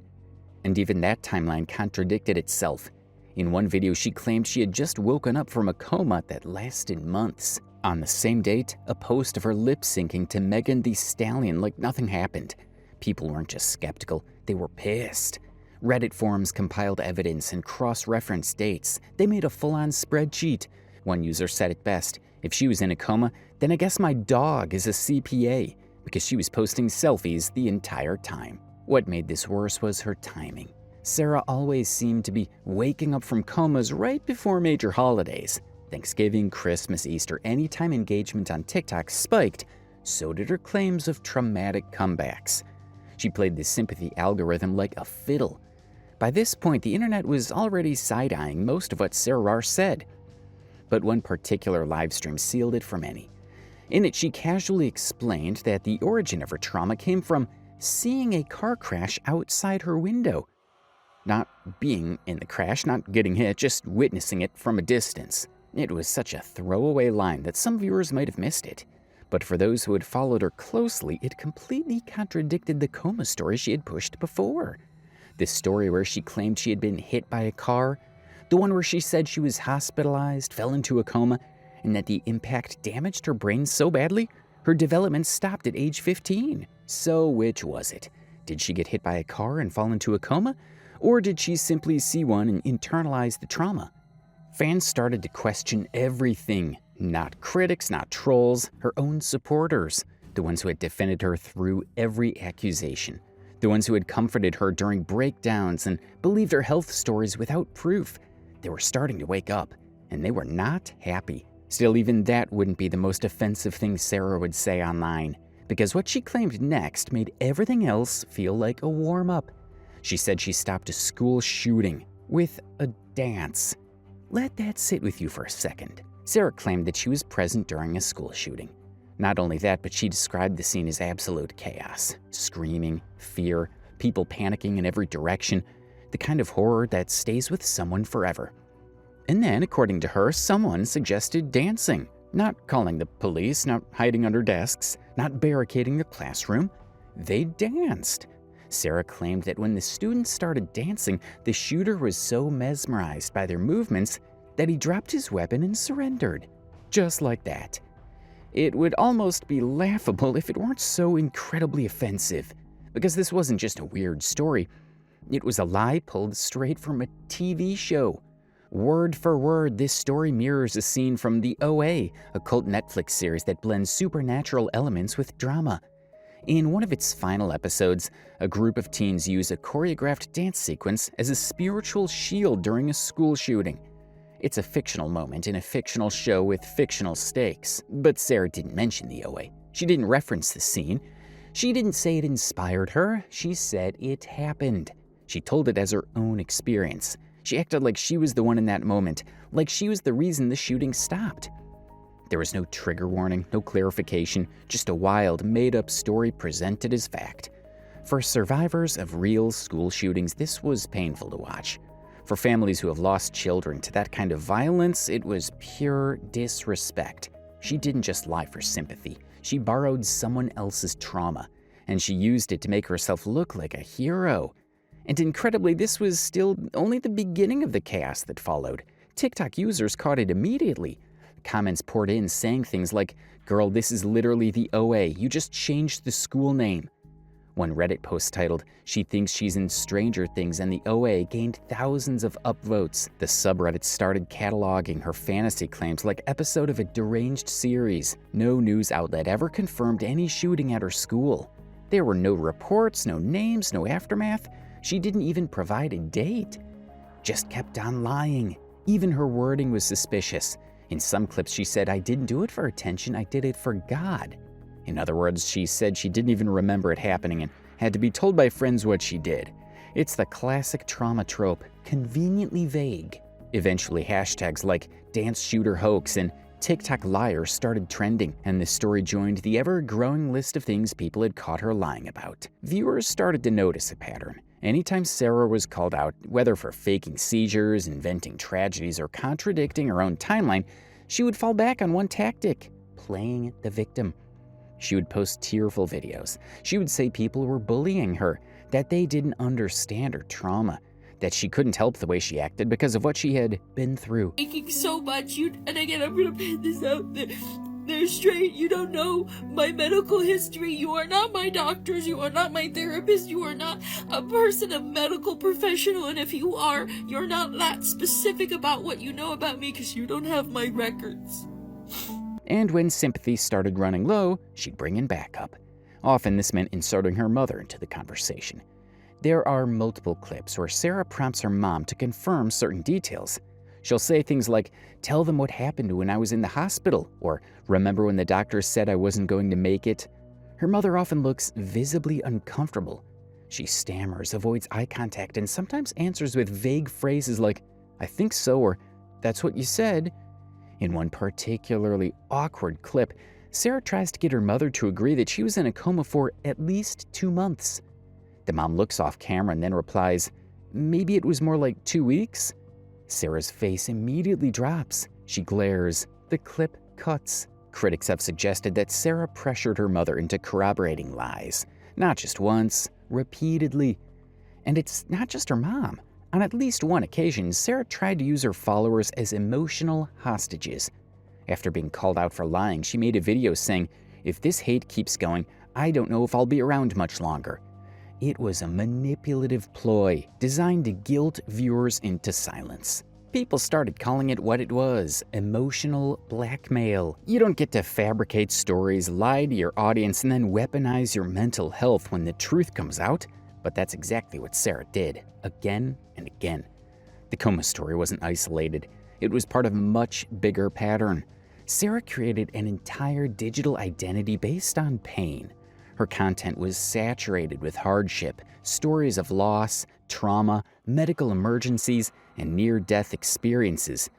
And even that timeline contradicted itself. In one video, she claimed she had just woken up from a coma that lasted months. On the same date, a post of her lip-syncing to Megan Thee Stallion like nothing happened. People weren't just skeptical, they were pissed. Reddit forums compiled evidence and cross-referenced dates. They made a full-on spreadsheet. One user said it best, if she was in a coma, then I guess my dog is a CPA, because she was posting selfies the entire time. What made this worse was her timing. Sarah always seemed to be waking up from comas right before major holidays. Thanksgiving, Christmas, Easter, anytime engagement on TikTok spiked, so did her claims of traumatic comebacks. She played the sympathy algorithm like a fiddle. By this point, the internet was already side-eyeing most of what Sarah Rawr said. But one particular livestream sealed it for many. In it, she casually explained that the origin of her trauma came from seeing a car crash outside her window. Not being in the crash, not getting hit, just witnessing it from a distance. It was such a throwaway line that some viewers might have missed it. But for those who had followed her closely, it completely contradicted the coma story she had pushed before. The story where she claimed she had been hit by a car, the one where she said she was hospitalized, fell into a coma, and that the impact damaged her brain so badly, her development stopped at age 15. So which was it? Did she get hit by a car and fall into a coma? Or did she simply see one and internalize the trauma? Fans started to question everything. Not critics, not trolls, her own supporters. The ones who had defended her through every accusation. The ones who had comforted her during breakdowns and believed her health stories without proof. They were starting to wake up, and they were not happy. Still, even that wouldn't be the most offensive thing Sarah would say online, because what she claimed next made everything else feel like a warm-up. She said she stopped a school shooting with a dance. Let that sit with you for a second. Sarah claimed that she was present during a school shooting. Not only that, but she described the scene as absolute chaos. Screaming, fear, people panicking in every direction, the kind of horror that stays with someone forever. And then, according to her, someone suggested dancing. Not calling the police, not hiding under desks, not barricading the classroom. They danced. Sarah claimed that when the students started dancing, the shooter was so mesmerized by their movements that he dropped his weapon and surrendered. Just like that. It would almost be laughable if it weren't so incredibly offensive, because this wasn't just a weird story. It was a lie pulled straight from a TV show. Word for word, this story mirrors a scene from The OA, a cult Netflix series that blends supernatural elements with drama. In one of its final episodes, a group of teens use a choreographed dance sequence as a spiritual shield during a school shooting. It's a fictional moment in a fictional show with fictional stakes, but Sarah didn't mention The OA. She didn't reference the scene. She didn't say it inspired her. She said it happened. She told it as her own experience. She acted like she was the one in that moment, like she was the reason the shooting stopped. There was no trigger warning, no clarification, just a wild, made-up story presented as fact. For survivors of real school shootings, this was painful to watch. For families who have lost children to that kind of violence, it was pure disrespect. She didn't just lie for sympathy. She borrowed someone else's trauma, and she used it to make herself look like a hero. And incredibly, this was still only the beginning of the chaos that followed. TikTok users caught it immediately. Comments poured in saying things like, "Girl, this is literally the OA. You just changed the school name." One Reddit post titled, "She thinks she's in Stranger Things and the OA," gained thousands of upvotes. The subreddit started cataloging her fantasy claims like episode of a deranged series. No news outlet ever confirmed any shooting at her school. There were no reports, no names, no aftermath. She didn't even provide a date. Just kept on lying. Even her wording was suspicious. In some clips she said, "I didn't do it for attention, I did it for God." In other words, she said she didn't even remember it happening and had to be told by friends what she did. It's the classic trauma trope, conveniently vague. Eventually, hashtags like dance shooter hoax and TikTok liar started trending, and the story joined the ever-growing list of things people had caught her lying about. Viewers started to notice a pattern. Anytime Sarah was called out, whether for faking seizures, inventing tragedies, or contradicting her own timeline, she would fall back on one tactic: playing the victim. She would post tearful videos. She would say people were bullying her, that they didn't understand her trauma, that she couldn't help the way she acted because of what she had been through. Making so much, and again, I'm gonna put this out there. They're straight. You don't know my medical history. You are not my doctors. You are not my therapist. You are not a person, a medical professional. And if you are, you're not that specific about what you know about me because you don't have my records. And when sympathy started running low, she'd bring in backup. Often this meant inserting her mother into the conversation. There are multiple clips where Sarah prompts her mom to confirm certain details. She'll say things like, "Tell them what happened when I was in the hospital," or "Remember when the doctor said I wasn't going to make it?" Her mother often looks visibly uncomfortable. She stammers, avoids eye contact, and sometimes answers with vague phrases like, "I think so," or "That's what you said." In one particularly awkward clip, Sarah tries to get her mother to agree that she was in a coma for at least 2 months. The mom looks off camera and then replies, "Maybe it was more like 2 weeks?" Sarah's face immediately drops. She glares. The clip cuts. Critics have suggested that Sarah pressured her mother into corroborating lies. Not just once, repeatedly. And it's not just her mom. On at least one occasion, Sarah tried to use her followers as emotional hostages. After being called out for lying, she made a video saying, "If this hate keeps going, I don't know if I'll be around much longer." It was a manipulative ploy designed to guilt viewers into silence. People started calling it what it was: emotional blackmail. You don't get to fabricate stories, lie to your audience, and then weaponize your mental health when the truth comes out. But that's exactly what Sarah did, again and again. The coma story wasn't isolated. It was part of a much bigger pattern. Sarah created an entire digital identity based on pain. Her content was saturated with hardship, stories of loss, trauma, medical emergencies, and near-death experiences.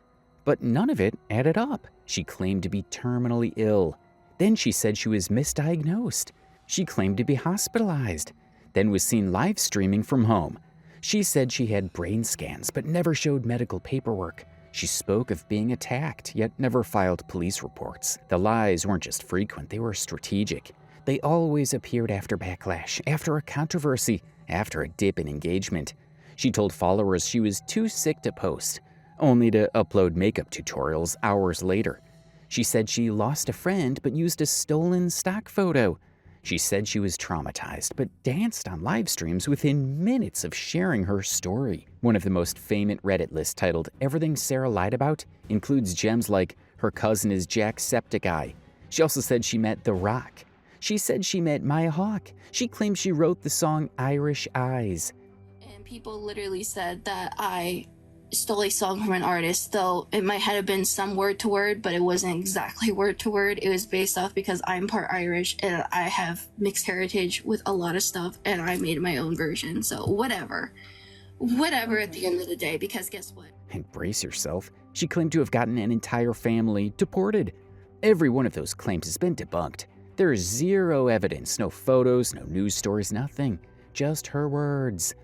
But none of it added up. She claimed to be terminally ill. Then she said she was misdiagnosed. She claimed to be hospitalized, then was seen live streaming from home. She said she had brain scans, but never showed medical paperwork. She spoke of being attacked, yet never filed police reports. The lies weren't just frequent, they were strategic. They always appeared after backlash, after a controversy, after a dip in engagement. She told followers she was too sick to post, only to upload makeup tutorials hours later. She said she lost a friend but used a stolen stock photo. She said she was traumatized but danced on live streams within minutes of sharing her story. One of the most famous Reddit lists titled "Everything Sarah Lied About" includes gems like "Her cousin is Jacksepticeye." She also said she met The Rock. She said she met Maya Hawke. She claimed she wrote the song Irish Eyes. And people literally said that I stole a song from an artist, though it might have been some word to word, but it wasn't exactly word to word. It was based off because I'm part Irish and I have mixed heritage with a lot of stuff, and I made my own version. So whatever at the end of the day, because guess what? And brace yourself, she claimed to have gotten an entire family deported. Every one of those claims has been debunked. There is zero evidence, no photos, no news stories, nothing. Just her words.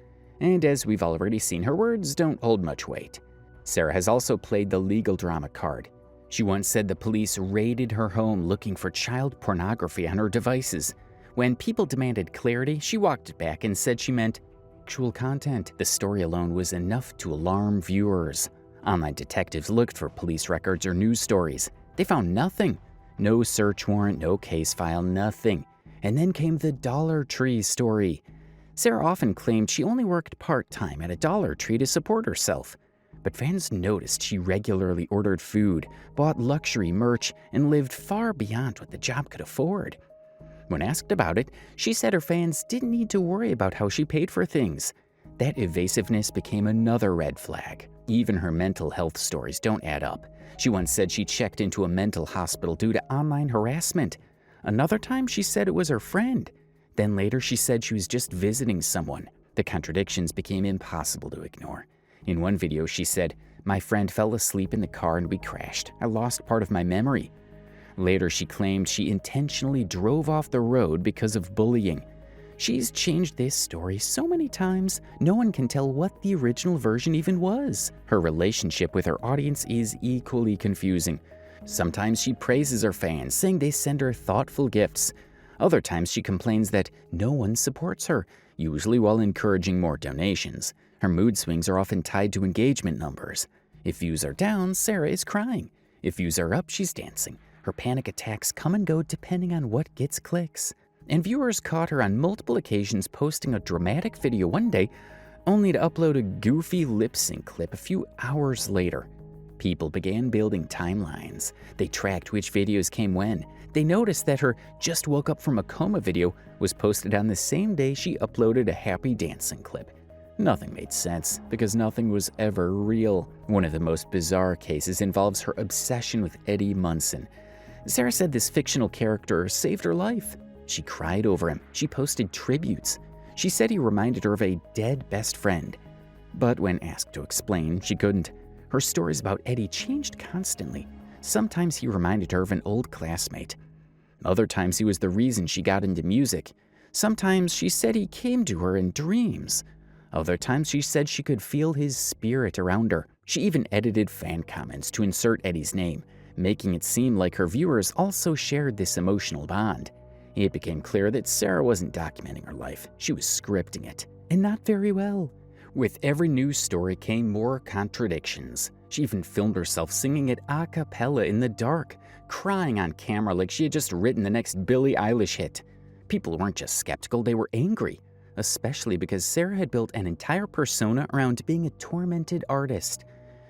And as we've already seen, her words don't hold much weight. Sarah has also played the legal drama card. She once said the police raided her home looking for child pornography on her devices. When people demanded clarity, she walked it back and said she meant actual content. The story alone was enough to alarm viewers. Online detectives looked for police records or news stories. They found nothing. No search warrant, no case file, nothing. And then came the Dollar Tree story. Sarah often claimed she only worked part-time at a Dollar Tree to support herself. But fans noticed she regularly ordered food, bought luxury merch, and lived far beyond what the job could afford. When asked about it, she said her fans didn't need to worry about how she paid for things. That evasiveness became another red flag. Even her mental health stories don't add up. She once said she checked into a mental hospital due to online harassment. Another time she said it was her friend. Then later she said she was just visiting someone. The contradictions became impossible to ignore. In one video she said, "My friend fell asleep in the car and we crashed. I lost part of my memory." Later she claimed she intentionally drove off the road because of bullying. She's changed this story so many times, no one can tell what the original version even was. Her relationship with her audience is equally confusing. Sometimes she praises her fans, saying they send her thoughtful gifts. Other times she complains that no one supports her, usually while encouraging more donations. Her mood swings are often tied to engagement numbers. If views are down, Sarah is crying. If views are up, she's dancing. Her panic attacks come and go depending on what gets clicks. And viewers caught her on multiple occasions posting a dramatic video one day, only to upload a goofy lip sync clip a few hours later. People began building timelines. They tracked which videos came when. They noticed that her "just woke up from a coma" video was posted on the same day she uploaded a happy dancing clip. Nothing made sense, because nothing was ever real. One of the most bizarre cases involves her obsession with Eddie Munson. Sarah said this fictional character saved her life. She cried over him. She posted tributes. She said he reminded her of a dead best friend. But when asked to explain, she couldn't. Her stories about Eddie changed constantly. Sometimes he reminded her of an old classmate. Other times he was the reason she got into music. Sometimes she said he came to her in dreams. Other times she said she could feel his spirit around her. She even edited fan comments to insert Eddie's name, making it seem like her viewers also shared this emotional bond. It became clear that Sarah wasn't documenting her life. She was scripting it, and not very well. With every news story came more contradictions. She even filmed herself singing it a cappella in the dark, crying on camera like she had just written the next Billie Eilish hit. People weren't just skeptical, they were angry, especially because Sarah had built an entire persona around being a tormented artist.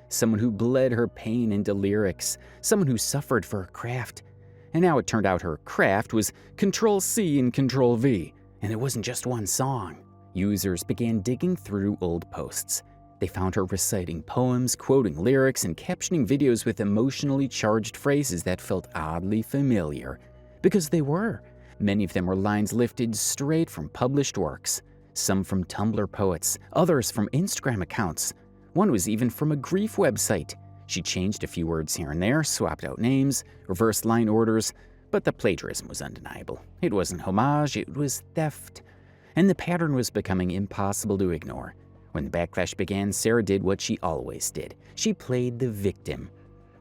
Someone who bled her pain into lyrics, someone who suffered for her craft. And now it turned out her craft was Control-C and Control-V, and it wasn't just one song. Users began digging through old posts. They found her reciting poems, quoting lyrics, and captioning videos with emotionally charged phrases that felt oddly familiar. Because they were. Many of them were lines lifted straight from published works. Some from Tumblr poets, others from Instagram accounts. One was even from a grief website. She changed a few words here and there, swapped out names, reversed line orders, but the plagiarism was undeniable. It wasn't homage, it was theft. And the pattern was becoming impossible to ignore. When the backlash began, Sarah did what she always did. She played the victim.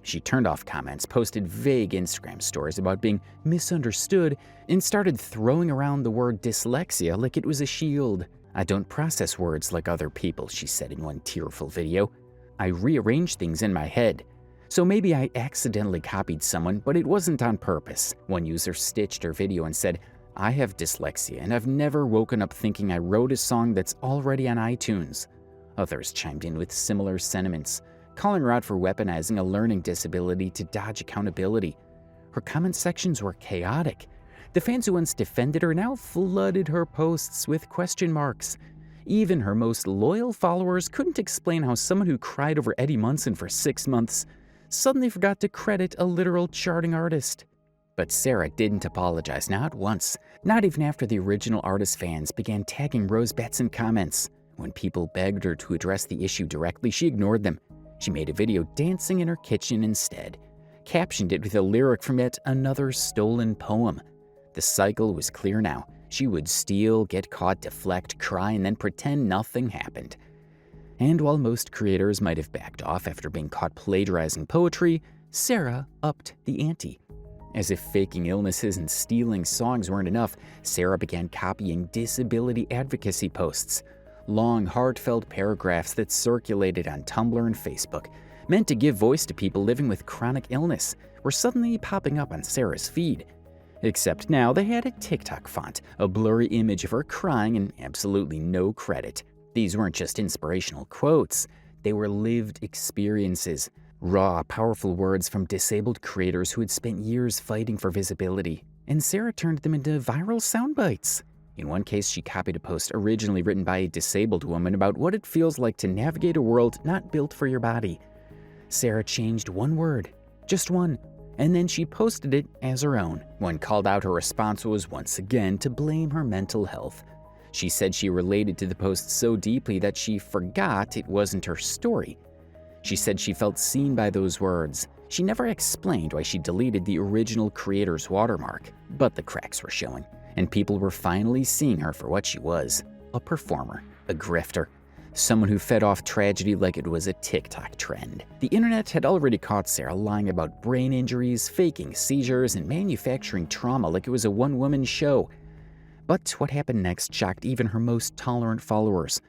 She turned off comments, posted vague Instagram stories about being misunderstood, and started throwing around the word dyslexia like it was a shield. "I don't process words like other people," she said in one tearful video. "I rearrange things in my head. So maybe I accidentally copied someone, but it wasn't on purpose." One user stitched her video and said, "I have dyslexia and I've never woken up thinking I wrote a song that's already on iTunes." Others chimed in with similar sentiments, calling her out for weaponizing a learning disability to dodge accountability. Her comment sections were chaotic. The fans who once defended her now flooded her posts with question marks. Even her most loyal followers couldn't explain how someone who cried over Eddie Munson for 6 months suddenly forgot to credit a literal charting artist. But Sarah didn't apologize, not once, not even after the original artist fans began tagging Rose Betts in comments. When people begged her to address the issue directly, she ignored them. She made a video dancing in her kitchen instead, captioned it with a lyric from yet another stolen poem. The cycle was clear now. She would steal, get caught, deflect, cry, and then pretend nothing happened. And while most creators might have backed off after being caught plagiarizing poetry, Sarah upped the ante. As if faking illnesses and stealing songs weren't enough, Sarah began copying disability advocacy posts. Long, heartfelt paragraphs that circulated on Tumblr and Facebook, meant to give voice to people living with chronic illness, were suddenly popping up on Sarah's feed. Except now they had a TikTok font, a blurry image of her crying, and absolutely no credit. These weren't just inspirational quotes, they were lived experiences. Raw, powerful words from disabled creators who had spent years fighting for visibility. And Sarah turned them into viral sound bites. In one case, she copied a post originally written by a disabled woman about what it feels like to navigate a world not built for your body. Sarah changed one word, just one, and then she posted it as her own. When called out, her response was once again to blame her mental health. She said she related to the post so deeply that she forgot it wasn't her story. She said she felt seen by those words. She never explained why she deleted the original creator's watermark, but the cracks were showing, and people were finally seeing her for what she was: a performer, a grifter, someone who fed off tragedy like it was a TikTok trend. The internet had already caught Sarah lying about brain injuries, faking seizures, and manufacturing trauma like it was a one-woman show. But what happened next shocked even her most tolerant followers.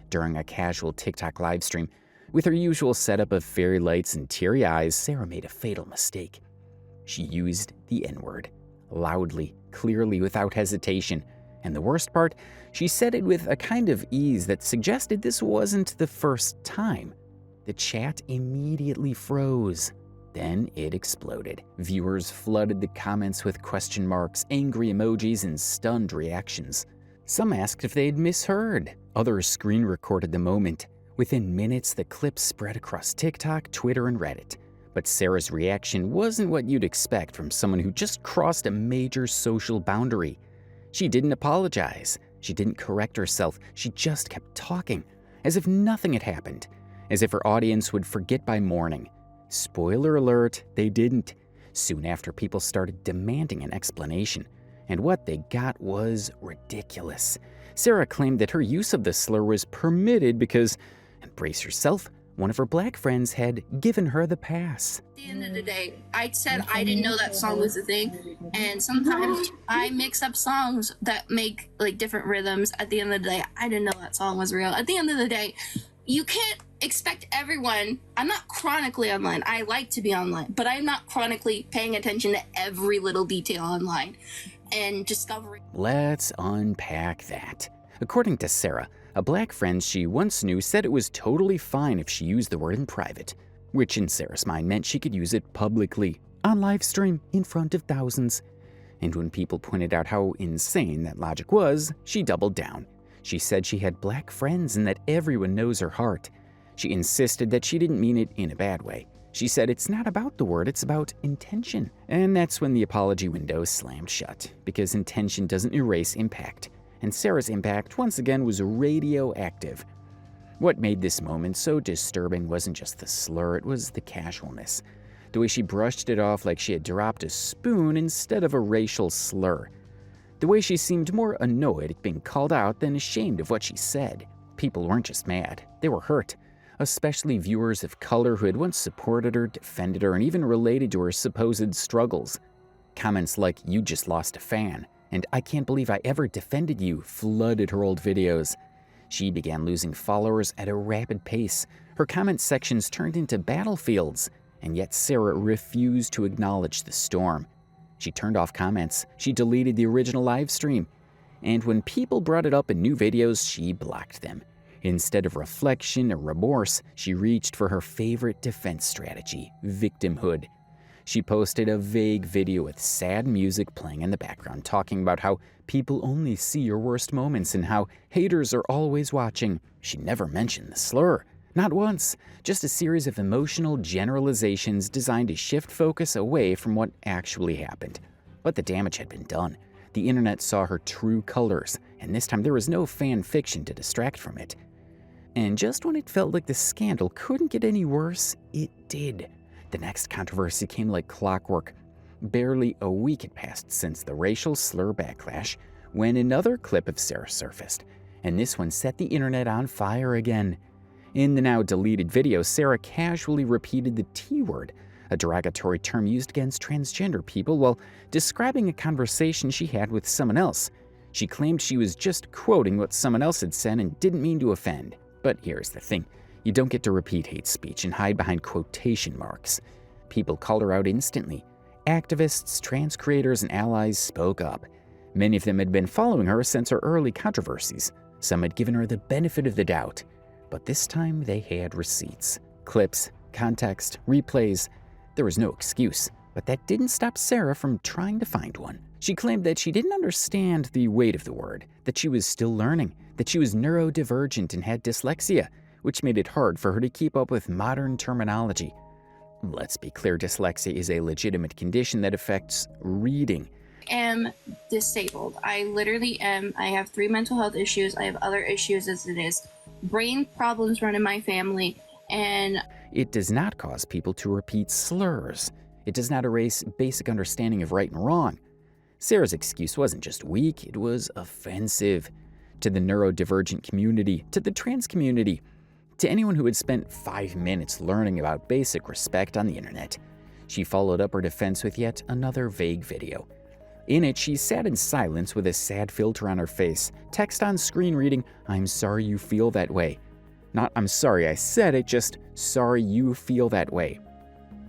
During a casual TikTok livestream, with her usual setup of fairy lights and teary eyes, Sarah made a fatal mistake. She used the N-word, loudly, clearly, without hesitation. And the worst part, she said it with a kind of ease that suggested this wasn't the first time. The chat immediately froze. Then it exploded. Viewers flooded the comments with question marks, angry emojis, and stunned reactions. Some asked if they had misheard. Others screen recorded the moment. Within minutes, the clip spread across TikTok, Twitter, and Reddit. But Sarah's reaction wasn't what you'd expect from someone who just crossed a major social boundary. She didn't apologize. She didn't correct herself. She just kept talking, as if nothing had happened, as if her audience would forget by morning. Spoiler alert, they didn't. Soon after, people started demanding an explanation, and what they got was ridiculous. Sarah claimed that her use of the slur was permitted because, and brace yourself, one of her black friends had given her the pass. At the end of the day, I said I didn't know that song was a thing, and sometimes I mix up songs that make like different rhythms. At the end of the day, I didn't know that song was real. At the end of the day, you can't expect everyone. I'm not chronically online. I like to be online, but I'm not chronically paying attention to every little detail online and discovering. Let's unpack that. According to Sarah, a black friend she once knew said it was totally fine if she used the word in private, which in Sarah's mind meant she could use it publicly, on live stream, in front of thousands. And when people pointed out how insane that logic was, she doubled down. She said she had black friends and that everyone knows her heart. She insisted that she didn't mean it in a bad way. She said it's not about the word, it's about intention. And that's when the apology window slammed shut, because intention doesn't erase impact. And Sarah's impact, once again, was radioactive. What made this moment so disturbing wasn't just the slur, it was the casualness. The way she brushed it off like she had dropped a spoon instead of a racial slur. The way she seemed more annoyed at being called out than ashamed of what she said. People weren't just mad, they were hurt. Especially viewers of color who had once supported her, defended her, and even related to her supposed struggles. Comments like, "You just lost a fan," and "I can't believe I ever defended you," flooded her old videos. She began losing followers at a rapid pace. Her comment sections turned into battlefields, and yet Sarah refused to acknowledge the storm. She turned off comments, she deleted the original live stream, and when people brought it up in new videos, she blocked them. Instead of reflection or remorse, she reached for her favorite defense strategy, victimhood. She posted a vague video with sad music playing in the background, talking about how people only see your worst moments and how haters are always watching. She never mentioned the slur. Not once, just a series of emotional generalizations designed to shift focus away from what actually happened. But the damage had been done. The internet saw her true colors, and this time there was no fan fiction to distract from it. And just when it felt like the scandal couldn't get any worse, it did. The next controversy came like clockwork. Barely a week had passed since the racial slur backlash when another clip of Sarah surfaced, and this one set the internet on fire again. In the now deleted video, Sarah casually repeated the T word, a derogatory term used against transgender people, while describing a conversation she had with someone else. She claimed she was just quoting what someone else had said and didn't mean to offend. But here's the thing. You don't get to repeat hate speech and hide behind quotation marks. People called her out instantly. Activists, trans creators, and allies spoke up. Many of them had been following her since her early controversies. Some had given her the benefit of the doubt. But this time they had receipts, clips, context, replays. There was no excuse, but that didn't stop Sarah from trying to find one. She claimed that she didn't understand the weight of the word, that she was still learning, that she was neurodivergent and had dyslexia, which made it hard for her to keep up with modern terminology. Let's be clear, dyslexia is a legitimate condition that affects reading. Am disabled. I literally am. I have 3 mental health issues. I have other issues as it is. Brain problems run in my family, and it does not cause people to repeat slurs. It does not erase basic understanding of right and wrong. Sarah's excuse wasn't just weak, it was offensive. To the neurodivergent community, to the trans community, to anyone who had spent 5 minutes learning about basic respect on the internet. She followed up her defense with yet another vague video. In it, she sat in silence with a sad filter on her face, text on screen reading, "I'm sorry you feel that way." Not, "I'm sorry I said it," just, "Sorry you feel that way."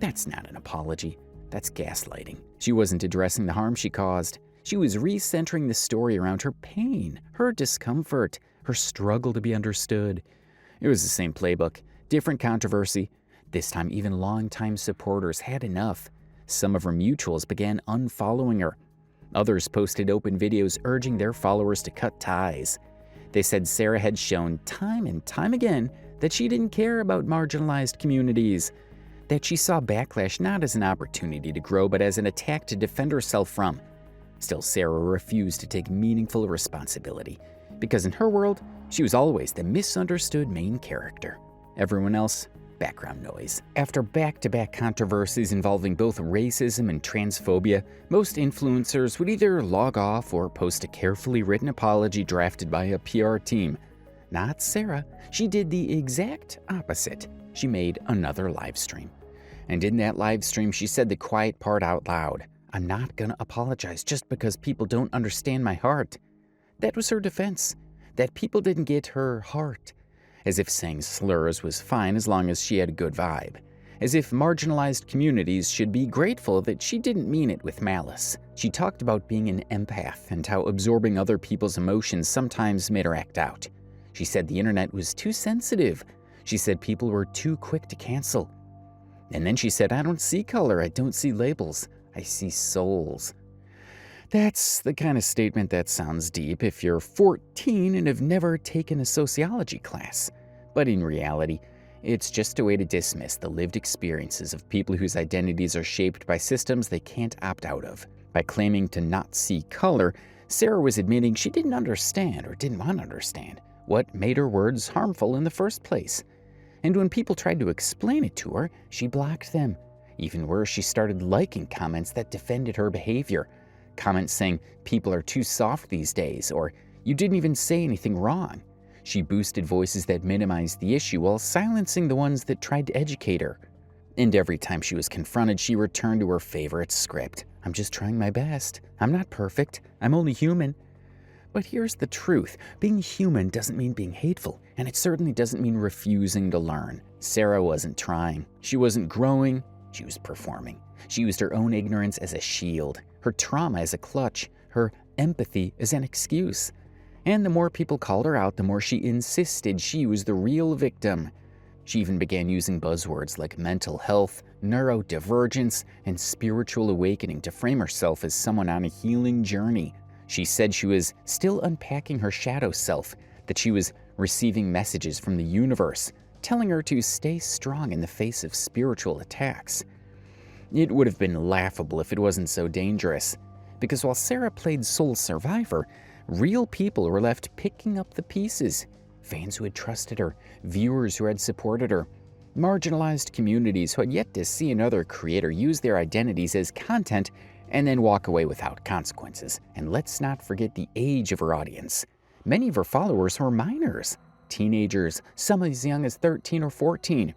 That's not an apology. That's gaslighting. She wasn't addressing the harm she caused. She was recentering the story around her pain, her discomfort, her struggle to be understood. It was the same playbook, different controversy. This time, even longtime supporters had enough. Some of her mutuals began unfollowing her. Others posted open videos urging their followers to cut ties. They said Sarah had shown time and time again that she didn't care about marginalized communities, that she saw backlash not as an opportunity to grow, but as an attack to defend herself from. Still, Sarah refused to take meaningful responsibility, because in her world, she was always the misunderstood main character. Everyone else, background noise. After back-to-back controversies involving both racism and transphobia, most influencers would either log off or post a carefully written apology drafted by a PR team. Not Sarah. She did the exact opposite. She made another live stream. And in that live stream, she said the quiet part out loud. "I'm not gonna apologize just because people don't understand my heart." That was her defense. That people didn't get her heart. As if saying slurs was fine as long as she had a good vibe. As if marginalized communities should be grateful that she didn't mean it with malice. She talked about being an empath and how absorbing other people's emotions sometimes made her act out. She said the internet was too sensitive. She said people were too quick to cancel. And then she said, "I don't see color, I don't see labels, I see souls." That's the kind of statement that sounds deep if you're 14 and have never taken a sociology class. But in reality, it's just a way to dismiss the lived experiences of people whose identities are shaped by systems they can't opt out of. By claiming to not see color, Sarah was admitting she didn't understand or didn't want to understand what made her words harmful in the first place. And when people tried to explain it to her, she blocked them. Even worse, she started liking comments that defended her behavior. Comments saying, "People are too soft these days," or "You didn't even say anything wrong." She boosted voices that minimized the issue while silencing the ones that tried to educate her. And every time she was confronted, she returned to her favorite script. "I'm just trying my best. I'm not perfect. I'm only human." But here's the truth. Being human doesn't mean being hateful, and it certainly doesn't mean refusing to learn. Sarah wasn't trying. She wasn't growing. She was performing. She used her own ignorance as a shield, her trauma as a clutch, her empathy as an excuse. And the more people called her out, the more she insisted she was the real victim. She even began using buzzwords like mental health, neurodivergence, and spiritual awakening to frame herself as someone on a healing journey. She said she was still unpacking her shadow self, that she was receiving messages from the universe, telling her to stay strong in the face of spiritual attacks. It would have been laughable if it wasn't so dangerous, because while Sarah played sole survivor, real people were left picking up the pieces. Fans who had trusted her, viewers who had supported her, marginalized communities who had yet to see another creator use their identities as content and then walk away without consequences. And let's not forget the age of her audience. Many of her followers were minors, teenagers, some as young as 13 or 14.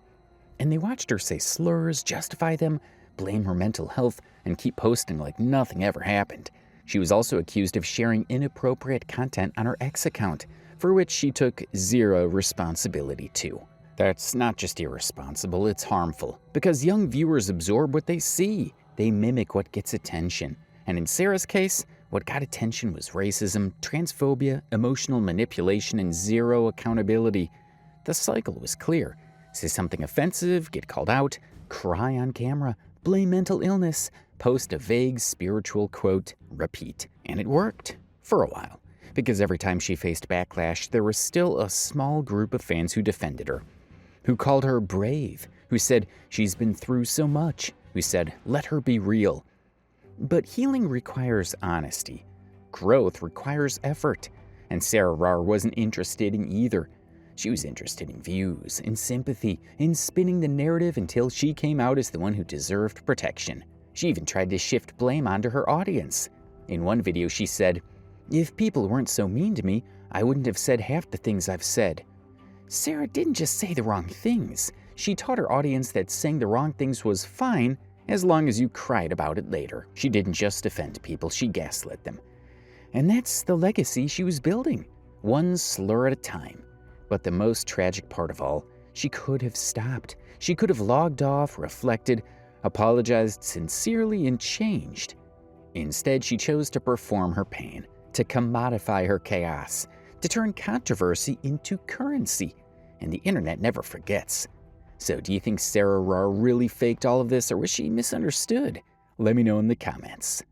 And they watched her say slurs, justify them, blame her mental health, and keep posting like nothing ever happened. She was also accused of sharing inappropriate content on her ex account, for which she took zero responsibility too. That's not just irresponsible, it's harmful, because young viewers absorb what they see. They mimic what gets attention. And in Sarah's case, what got attention was racism, transphobia, emotional manipulation, and zero accountability. The cycle was clear. Say something offensive, get called out, cry on camera, blame mental illness, post a vague spiritual quote, repeat. And it worked. For a while. Because every time she faced backlash, there was still a small group of fans who defended her, who called her brave, who said she's been through so much, who said, let her be real. But healing requires honesty. Growth requires effort. And Sarah Rawr wasn't interested in either. She was interested in views, in sympathy, in spinning the narrative until she came out as the one who deserved protection. She even tried to shift blame onto her audience. In one video, she said, if people weren't so mean to me, I wouldn't have said half the things I've said. Sarah didn't just say the wrong things. She taught her audience that saying the wrong things was fine as long as you cried about it later. She didn't just offend people, she gaslit them. And that's the legacy she was building, one slur at a time. But the most tragic part of all, she could have stopped. She could have logged off, reflected, apologized sincerely, and changed. Instead, she chose to perform her pain, to commodify her chaos, to turn controversy into currency. And the internet never forgets. So do you think Sarah Rawr really faked all of this, or was she misunderstood? Let me know in the comments.